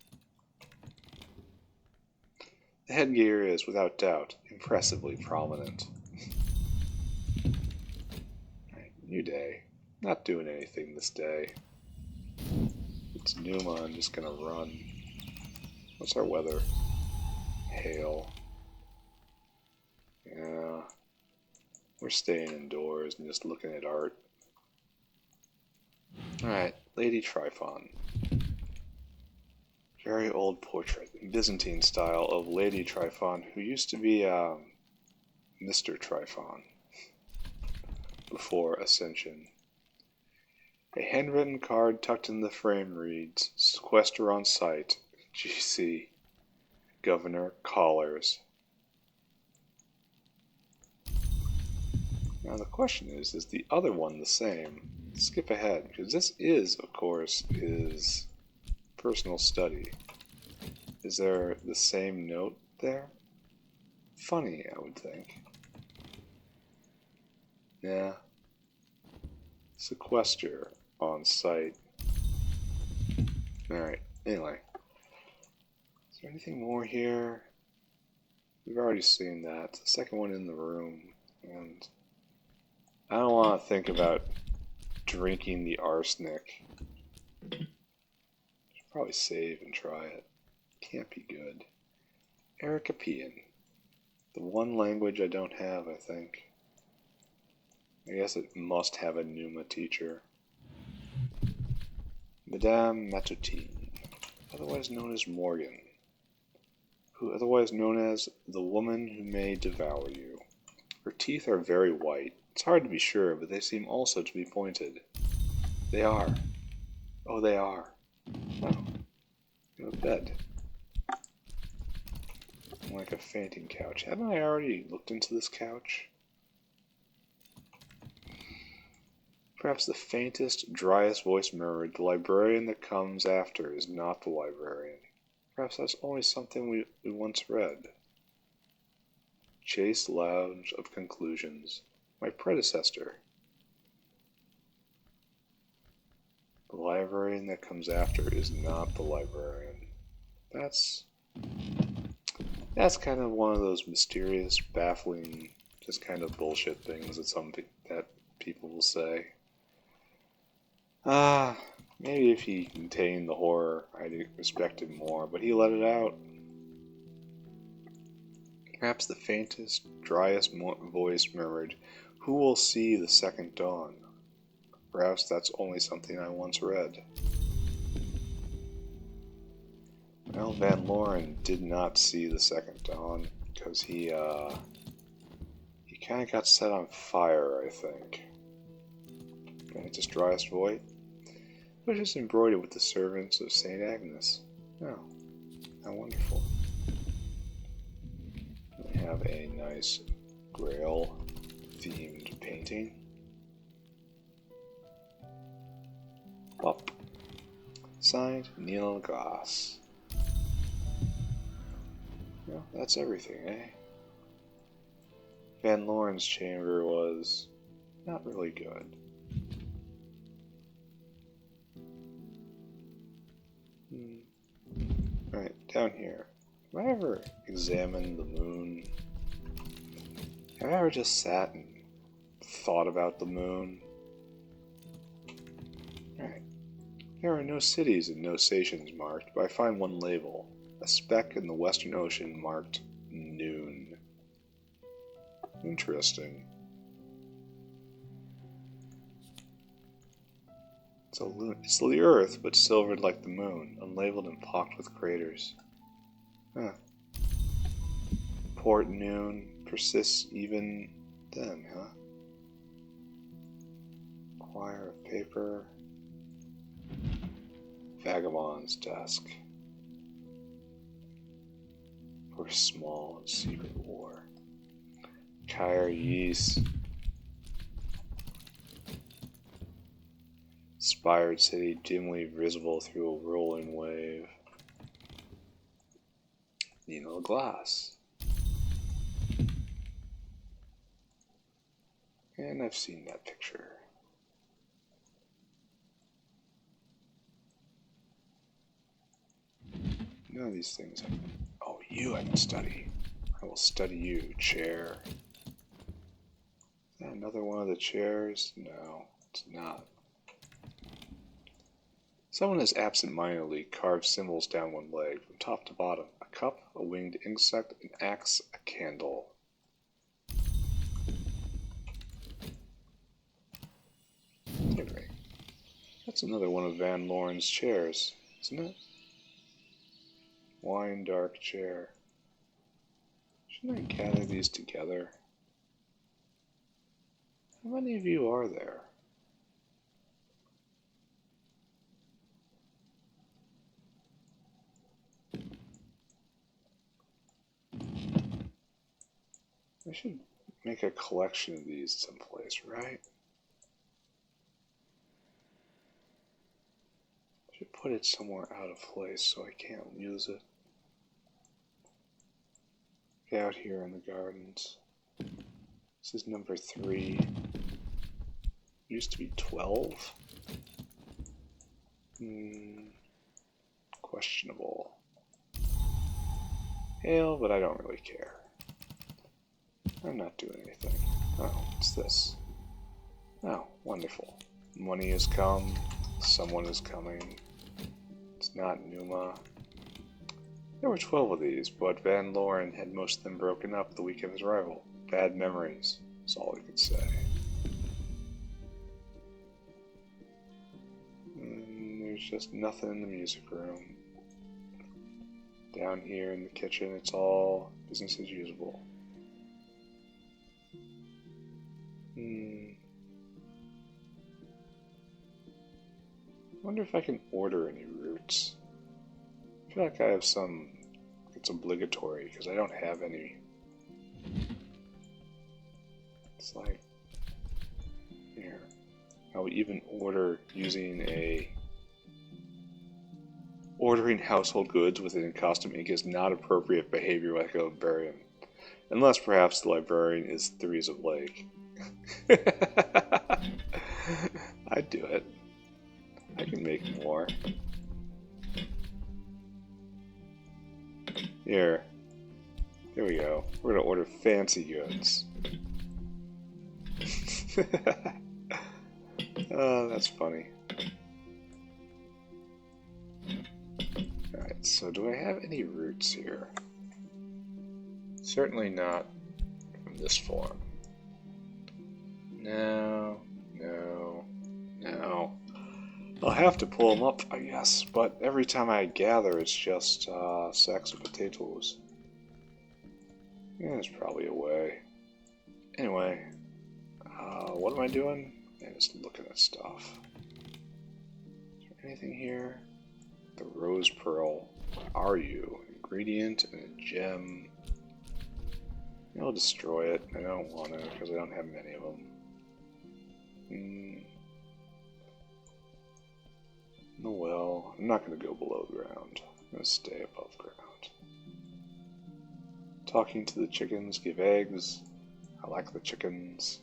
S1: The headgear is, without doubt, impressively prominent. Right, new day. Not doing anything this day. It's Numa, I'm just gonna run. What's our weather? Hail. Yeah. We're staying indoors and just looking at art. Alright, Lady Tryphon. Very old portrait, in Byzantine style, of Lady Tryphon, who used to be Mr. Tryphon before Ascension. A handwritten card tucked in the frame reads, Sequester on site, GC, Governor Collars. Now the question is the other one the same? Skip ahead, because this is, of course, his personal study. Is there the same note there? Funny, I would think. Yeah. Sequester on site. Alright, anyway. Is there anything more here? We've already seen that. The second one in the room. And I don't want to think about drinking the arsenic. Should probably save and try it. Can't be good. Ericapean. The one language I don't have, I think. I guess it must have a Numa teacher. Madame Matutine, otherwise known as Morgan, who otherwise known as the woman who may devour you. Her teeth are very white. It's hard to be sure, but they seem also to be pointed. They are. Oh, they are. Oh. Go to bed. Like a fainting couch. Haven't I already looked into this couch? Perhaps the faintest, driest voice murmured, "The librarian that comes after is not the librarian." Perhaps that's only something we once read. Chase Lounge of Conclusions. My predecessor. The librarian that comes after is not the librarian. That's kind of one of those mysterious, baffling, just kind of bullshit things that people will say. Maybe if he contained the horror, I'd respect him more, but he let it out. Perhaps the faintest, driest voice murmured, "Who will see the second dawn?" Perhaps that's only something I once read. Well, Van Loren did not see the second dawn, because he kind of got set on fire, I think. Faintest, driest voice? Which is embroidered with the servants of St. Agnes. Oh, how wonderful. We have a nice Grail-themed painting. Up. Signed, Neil Glass. Well, that's everything, eh? Van Loren's chamber was not really good. Alright, down here. Have I ever examined the moon? Have I ever just sat and thought about the moon? Alright. There are no cities and no stations marked, but I find one label. A speck in the Western Ocean marked noon. Interesting. It's the Earth, but silvered like the moon, unlabeled and pocked with craters. Huh. Port noon persists even then, huh? Quire of paper. Vagabond's desk. For small and secret war. Kyre yeast. Spired city dimly visible through a rolling wave. Nino Glass. And I've seen that picture. None of these things. Oh, you I can study. I will study you, chair. Is that another one of the chairs? No, it's not. Someone has absent-mindedly carved symbols down one leg, from top to bottom. A cup, a winged insect, an axe, a candle. Anyway, that's another one of Van Loren's chairs, isn't it? Wine dark chair. Shouldn't I gather these together? How many of you are there? I should make a collection of these someplace, right? I should put it somewhere out of place so I can't use it. Out here in the gardens. This is number 3. It used to be 12. Questionable. Hail, but I don't really care. I'm not doing anything. Oh, what's this? Oh, wonderful. Money has come. Someone is coming. It's not Numa. There were 12 of these, but Van Loren had most of them broken up the week of his arrival. Bad memories, is all he could say. There's just nothing in the music room. Down here in the kitchen, it's all business as usual. Wonder if I can order any roots. I feel like I have some. It's obligatory because I don't have any. It's like here. I'll even order using a. Ordering household goods within a custom ink is not appropriate behavior like a librarian, unless perhaps the librarian is Threes of Lake. I'd do it. I can make more. Here. There we go. We're gonna order fancy goods. Oh, that's funny. Alright, so do I have any roots here? Certainly not from this form. No. I'll have to pull them up, I guess, but every time I gather it's just sacks of potatoes. Yeah, there's probably a way. Anyway, what am I doing? I'm just looking at stuff. Is there anything here? The rose pearl. What are you? Ingredient and a gem. I'll destroy it. I don't want to because I don't have many of them. Oh well, I'm not going to go below ground. I'm going to stay above ground. Talking to the chickens, give eggs. I like the chickens.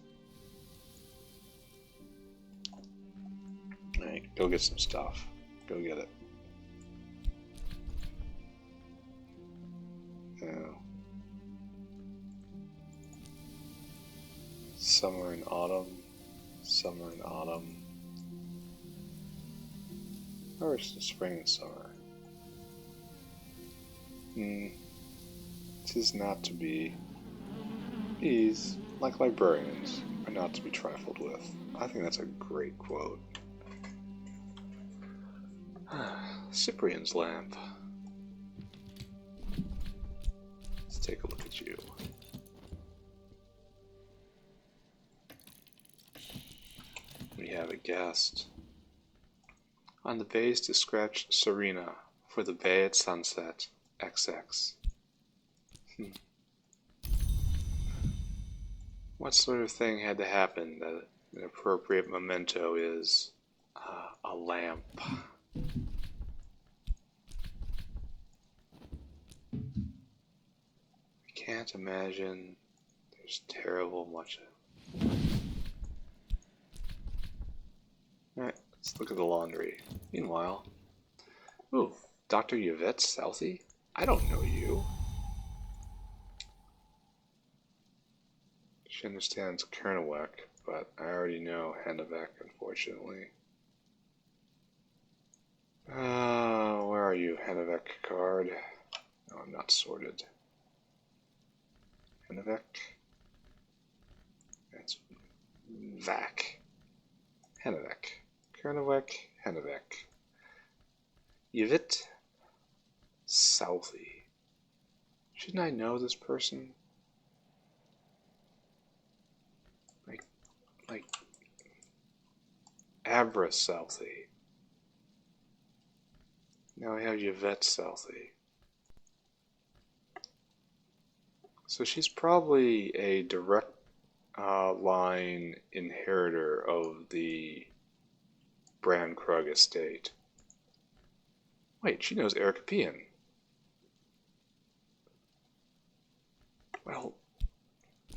S1: Alright, go get some stuff. Go get it. Yeah. Summer and autumn. Summer and autumn. Or it's the spring and summer. Tis not to be. These, like librarians, are not to be trifled with. I think that's a great quote. Cyprian's lamp. Let's take a look at you. We have a guest. On the vase to scratch Serena for the bay at sunset. XX. What sort of thing had to happen that an appropriate memento is a lamp? I can't imagine there's terrible much of it. Alright, let's look at the laundry. Meanwhile, ooh, Dr. Yvette Southey? I don't know you. She understands Kernowek, but I already know Hennevek, unfortunately. Where are you, Hennevek card? No, I'm not sorted. Hennevek? That's Vac. Hennevek. Kernowek, Hennevek. Yvette Southey. Shouldn't I know this person? Like Abra Southey. Now we have Yvette Southey. So she's probably a direct line inheritor of the Bran Krug estate. Wait, she knows Ericapean.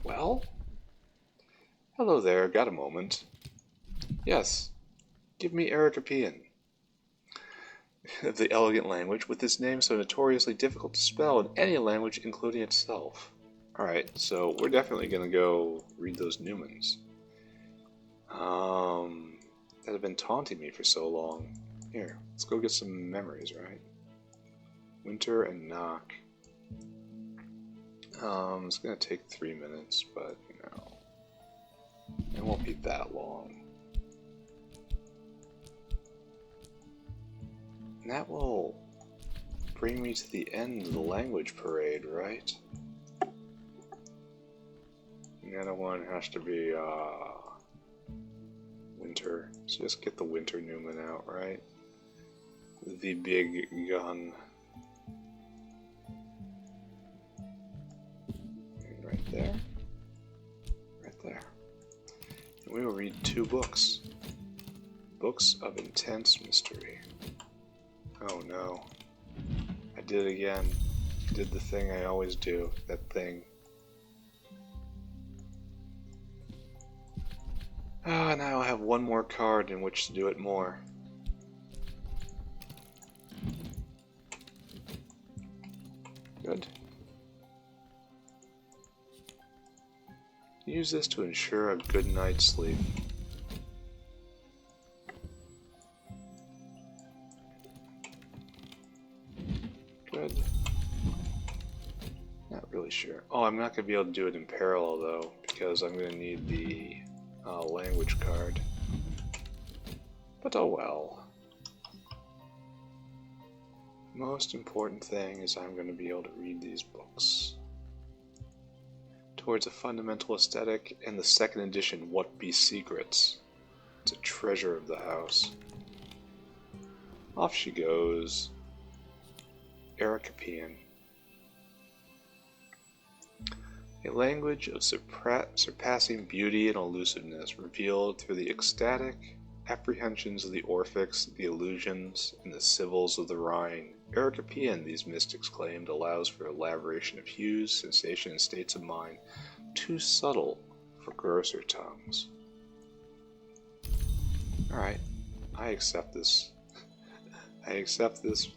S1: Well? Hello there, got a moment? Yes, give me Ericapean. The elegant language, with this name so notoriously difficult to spell in any language, including itself. Alright, so we're definitely going to go read those Newmans. that have been taunting me for so long. Here, let's go get some memories, right? Winter and knock. It's gonna take 3 minutes, but you know, it won't be that long. And that will bring me to the end of the language parade, right? The other one has to be, winter. So just get the winter Newman out, right? The big gun. And right there. Right there. And we will read 2 books. Books of intense mystery. Oh no. I did it again. I did the thing I always do. That thing. Ah, now I have one more card in which to do it more. Good. Use this to ensure a good night's sleep. Good. Not really sure. Oh, I'm not going to be able to do it in parallel though, because I'm going to need the language card. But oh well. Most important thing is I'm going to be able to read these books. Towards a Fundamental Aesthetic and the second edition, What Be Secrets. It's a treasure of the house. Off she goes. Ericapean. A language of surpassing beauty and elusiveness, revealed through the ecstatic apprehensions of the Orphics, the illusions, and the Sibyls of the Rhine. Ericapean, these mystics claimed, allows for elaboration of hues, sensation, and states of mind too subtle for grosser tongues. Alright, I accept this. I accept this,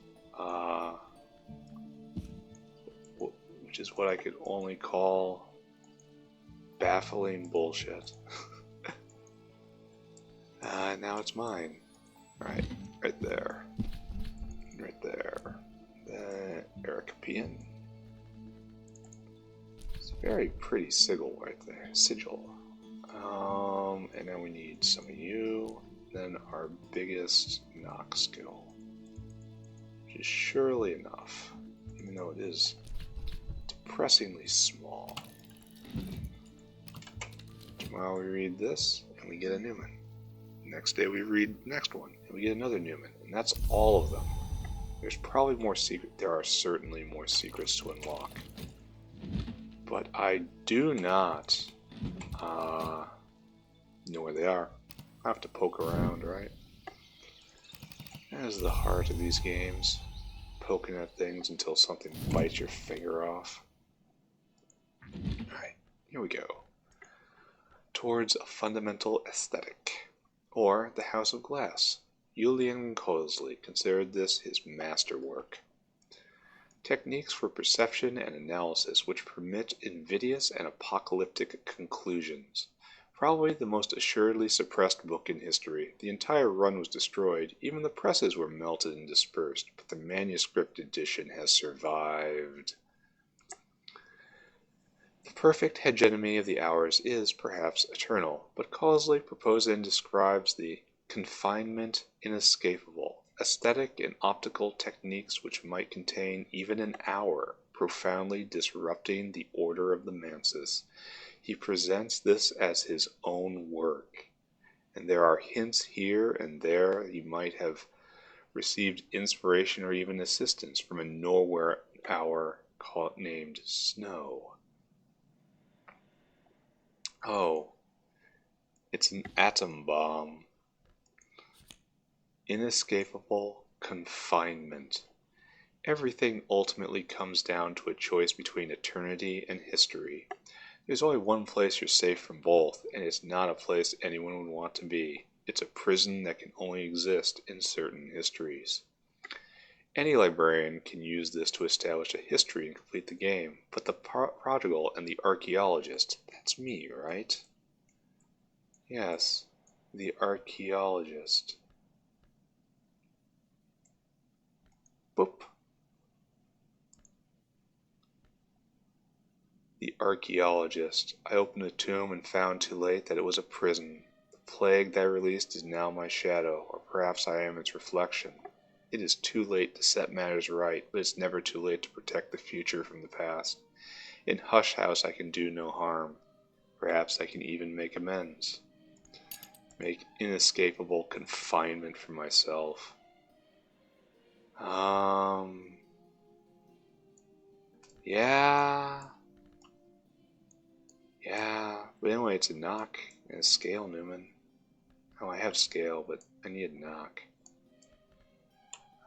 S1: which is what I could only call baffling bullshit. Now it's mine. Alright, right there. Right there. The Ericapean. It's a very pretty sigil right there. Sigil. And then we need some of you. Then our biggest knock skill. Which is surely enough. Even though it is depressingly small. Tomorrow we read this, and we get a Newman. Next day we read the next one, and we get another Newman. And that's all of them. There's probably more secret. There are certainly more secrets to unlock. But I do not know where they are. I have to poke around, right? That is the heart of these games. Poking at things until something bites your finger off. Alright, here we go. Towards a Fundamental Aesthetic, or The House of Glass. Julian Cosley considered this his masterwork. Techniques for perception and analysis which permit invidious and apocalyptic conclusions. Probably the most assuredly suppressed book in history. The entire run was destroyed, even the presses were melted and dispersed, but the manuscript edition has survived. The perfect hegemony of the hours is, perhaps, eternal, but Cosley proposes and describes the confinement inescapable, aesthetic and optical techniques which might contain even an hour, profoundly disrupting the order of the mansis. He presents this as his own work, and there are hints here and there he might have received inspiration or even assistance from a nowhere hour named Snow. Oh, it's an atom bomb. Inescapable confinement. Everything ultimately comes down to a choice between eternity and history. There's only one place you're safe from both, and it's not a place anyone would want to be. It's a prison that can only exist in certain histories. Any librarian can use this to establish a history and complete the game, but the prodigal and the archaeologist, that's me, right? Yes, The archaeologist. Boop. The archaeologist. I opened a tomb and found too late that it was a prison. The plague that I released is now my shadow, or perhaps I am its reflection. It is too late to set matters right, but it's never too late to protect the future from the past. In Hush House I can do no harm. Perhaps I can even make amends. Make inescapable confinement for myself. Yeah. But anyway, it's a knock and a scale, Newman. Oh, I have scale, but I need a knock.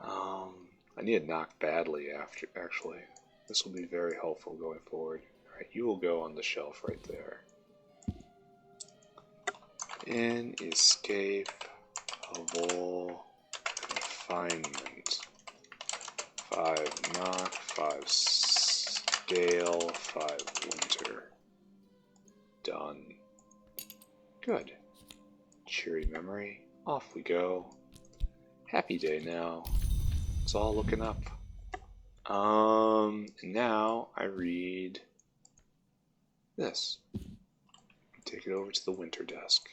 S1: I need a knock badly actually. This will be very helpful going forward. Alright, you will go on the shelf right there. Inescapable confinement. 5 knock, 5 scale, 5 winter. Done. Good. Cheery memory. Off we go. Happy day now. It's all looking up. And now I read this. Take it over to the winter desk.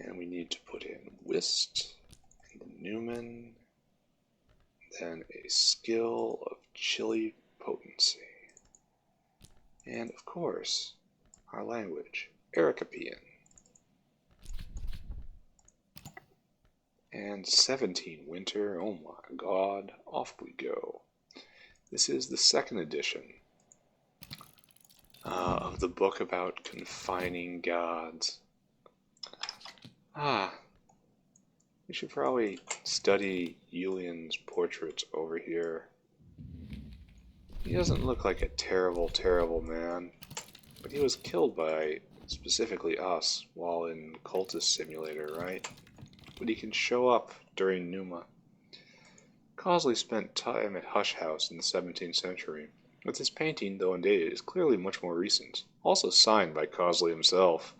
S1: And we need to put in whist, and the Newman, then a skill of chili potency. And of course, our language, Ericapean. And 17 winter, oh my god, off we go. This is the second edition of the book about confining gods. We should probably study Julian's portraits over here. He doesn't look like a terrible, terrible man, but he was killed by, specifically us, while in Cultist Simulator, right? But he can show up during Numa. Cosley spent time at Hush House in the 17th century, but this painting, though undated, is clearly much more recent, also signed by Cosley himself,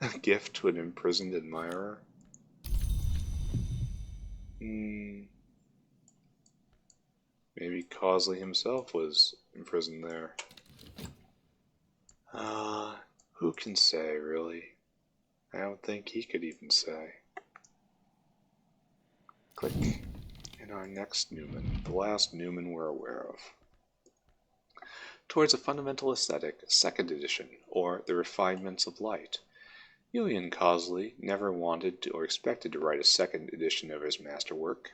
S1: a gift to an imprisoned admirer. Maybe Cosley himself was imprisoned there. Who can say, really? I don't think he could even say. Click. And our next Newman, the last Newman we're aware of. Towards a Fundamental Aesthetic, second edition, or The Refinements of Light. Julian Cosley never wanted to or expected to write a second edition of his masterwork.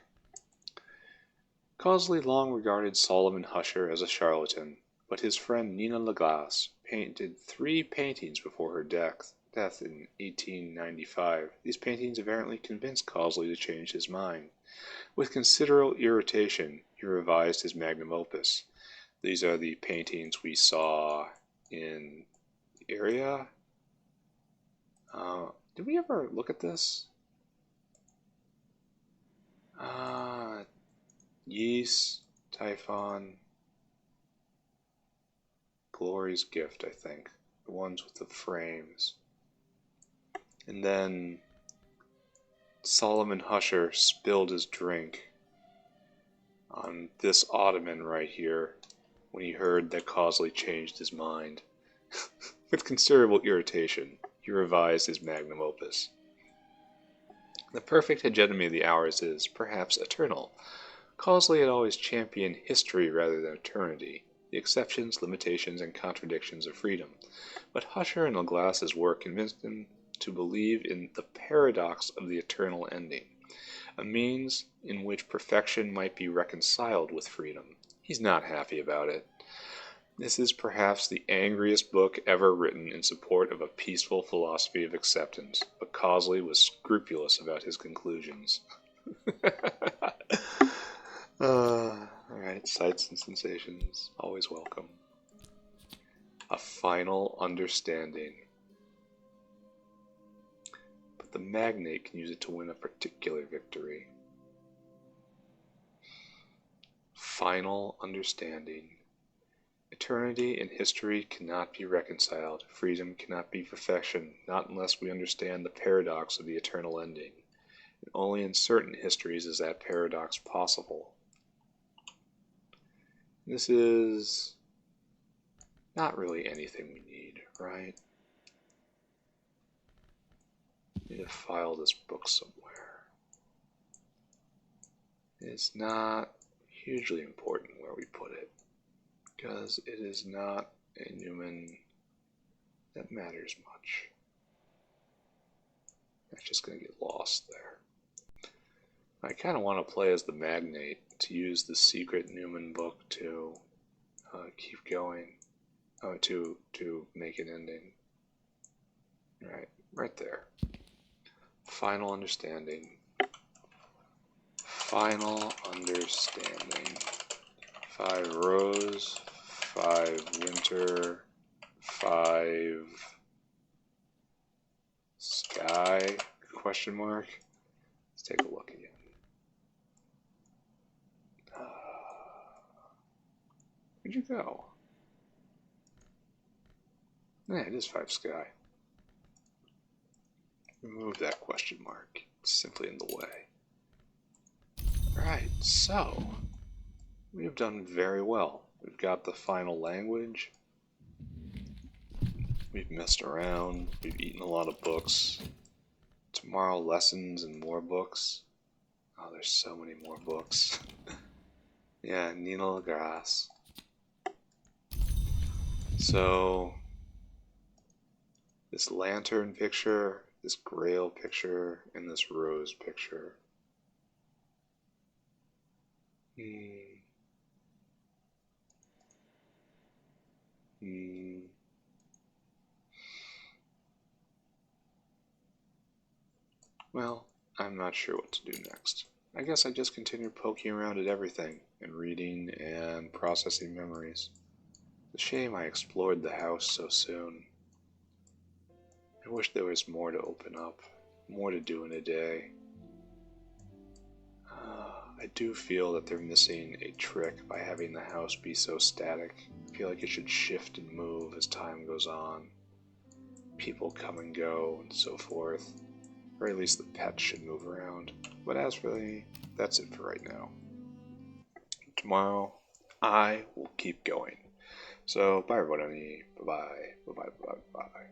S1: Cosley long regarded Solomon Husher as a charlatan, but his friend Nina Leglace painted 3 paintings before her death in 1895. These paintings apparently convinced Cosley to change his mind. With considerable irritation, he revised his magnum opus. These are the paintings we saw in the area. Did we ever look at this? Yeast, Typhon, Glory's Gift, I think. The ones with the frames. And then Solomon Husher spilled his drink on this ottoman right here when he heard that Cosley changed his mind. With considerable irritation, he revised his magnum opus. The perfect hegemony of the hours is, perhaps, eternal. Cosley had always championed history rather than eternity, the exceptions, limitations, and contradictions of freedom. But Husher and Leglace's work convinced him to believe in the paradox of the eternal ending, a means in which perfection might be reconciled with freedom. He's not happy about it. This is perhaps the angriest book ever written in support of a peaceful philosophy of acceptance, but Cosley was scrupulous about his conclusions. Alright, sights and sensations, always welcome. A final understanding. But the magnate can use it to win a particular victory. Final understanding. Eternity and history cannot be reconciled. Freedom cannot be perfection, not unless we understand the paradox of the eternal ending. And only in certain histories is that paradox possible. This is not really anything we need, right? I need to file this book somewhere. It's not hugely important where we put it, because it is not a Newman that matters much. That's just going to get lost there. I kind of want to play as the magnate to use the secret Newman book to keep going, to make an ending. Right there. Final understanding. Final understanding. 5 rose, 5 winter, 5 sky, question mark. Let's take a look again. Where'd you go? Yeah, it is 5 sky. Remove that question mark. It's simply in the way. Alright, so we've done very well. We've got the final language. We've messed around. We've eaten a lot of books. Tomorrow, lessons and more books. Oh, there's so many more books. Yeah, Nina LaGrasse. So, this lantern picture, this grail picture, and this rose picture. Well, I'm not sure what to do next. I guess I just continue poking around at everything, and reading and processing memories. It's a shame I explored the house so soon. I wish there was more to open up, more to do in a day. I do feel that they're missing a trick by having the house be so static. I feel like it should shift and move as time goes on. People come and go and so forth. Or at least the pets should move around. But as for me, that's it for right now. Tomorrow, I will keep going. So, bye everybody. Bye-bye. Bye-bye. Bye-bye.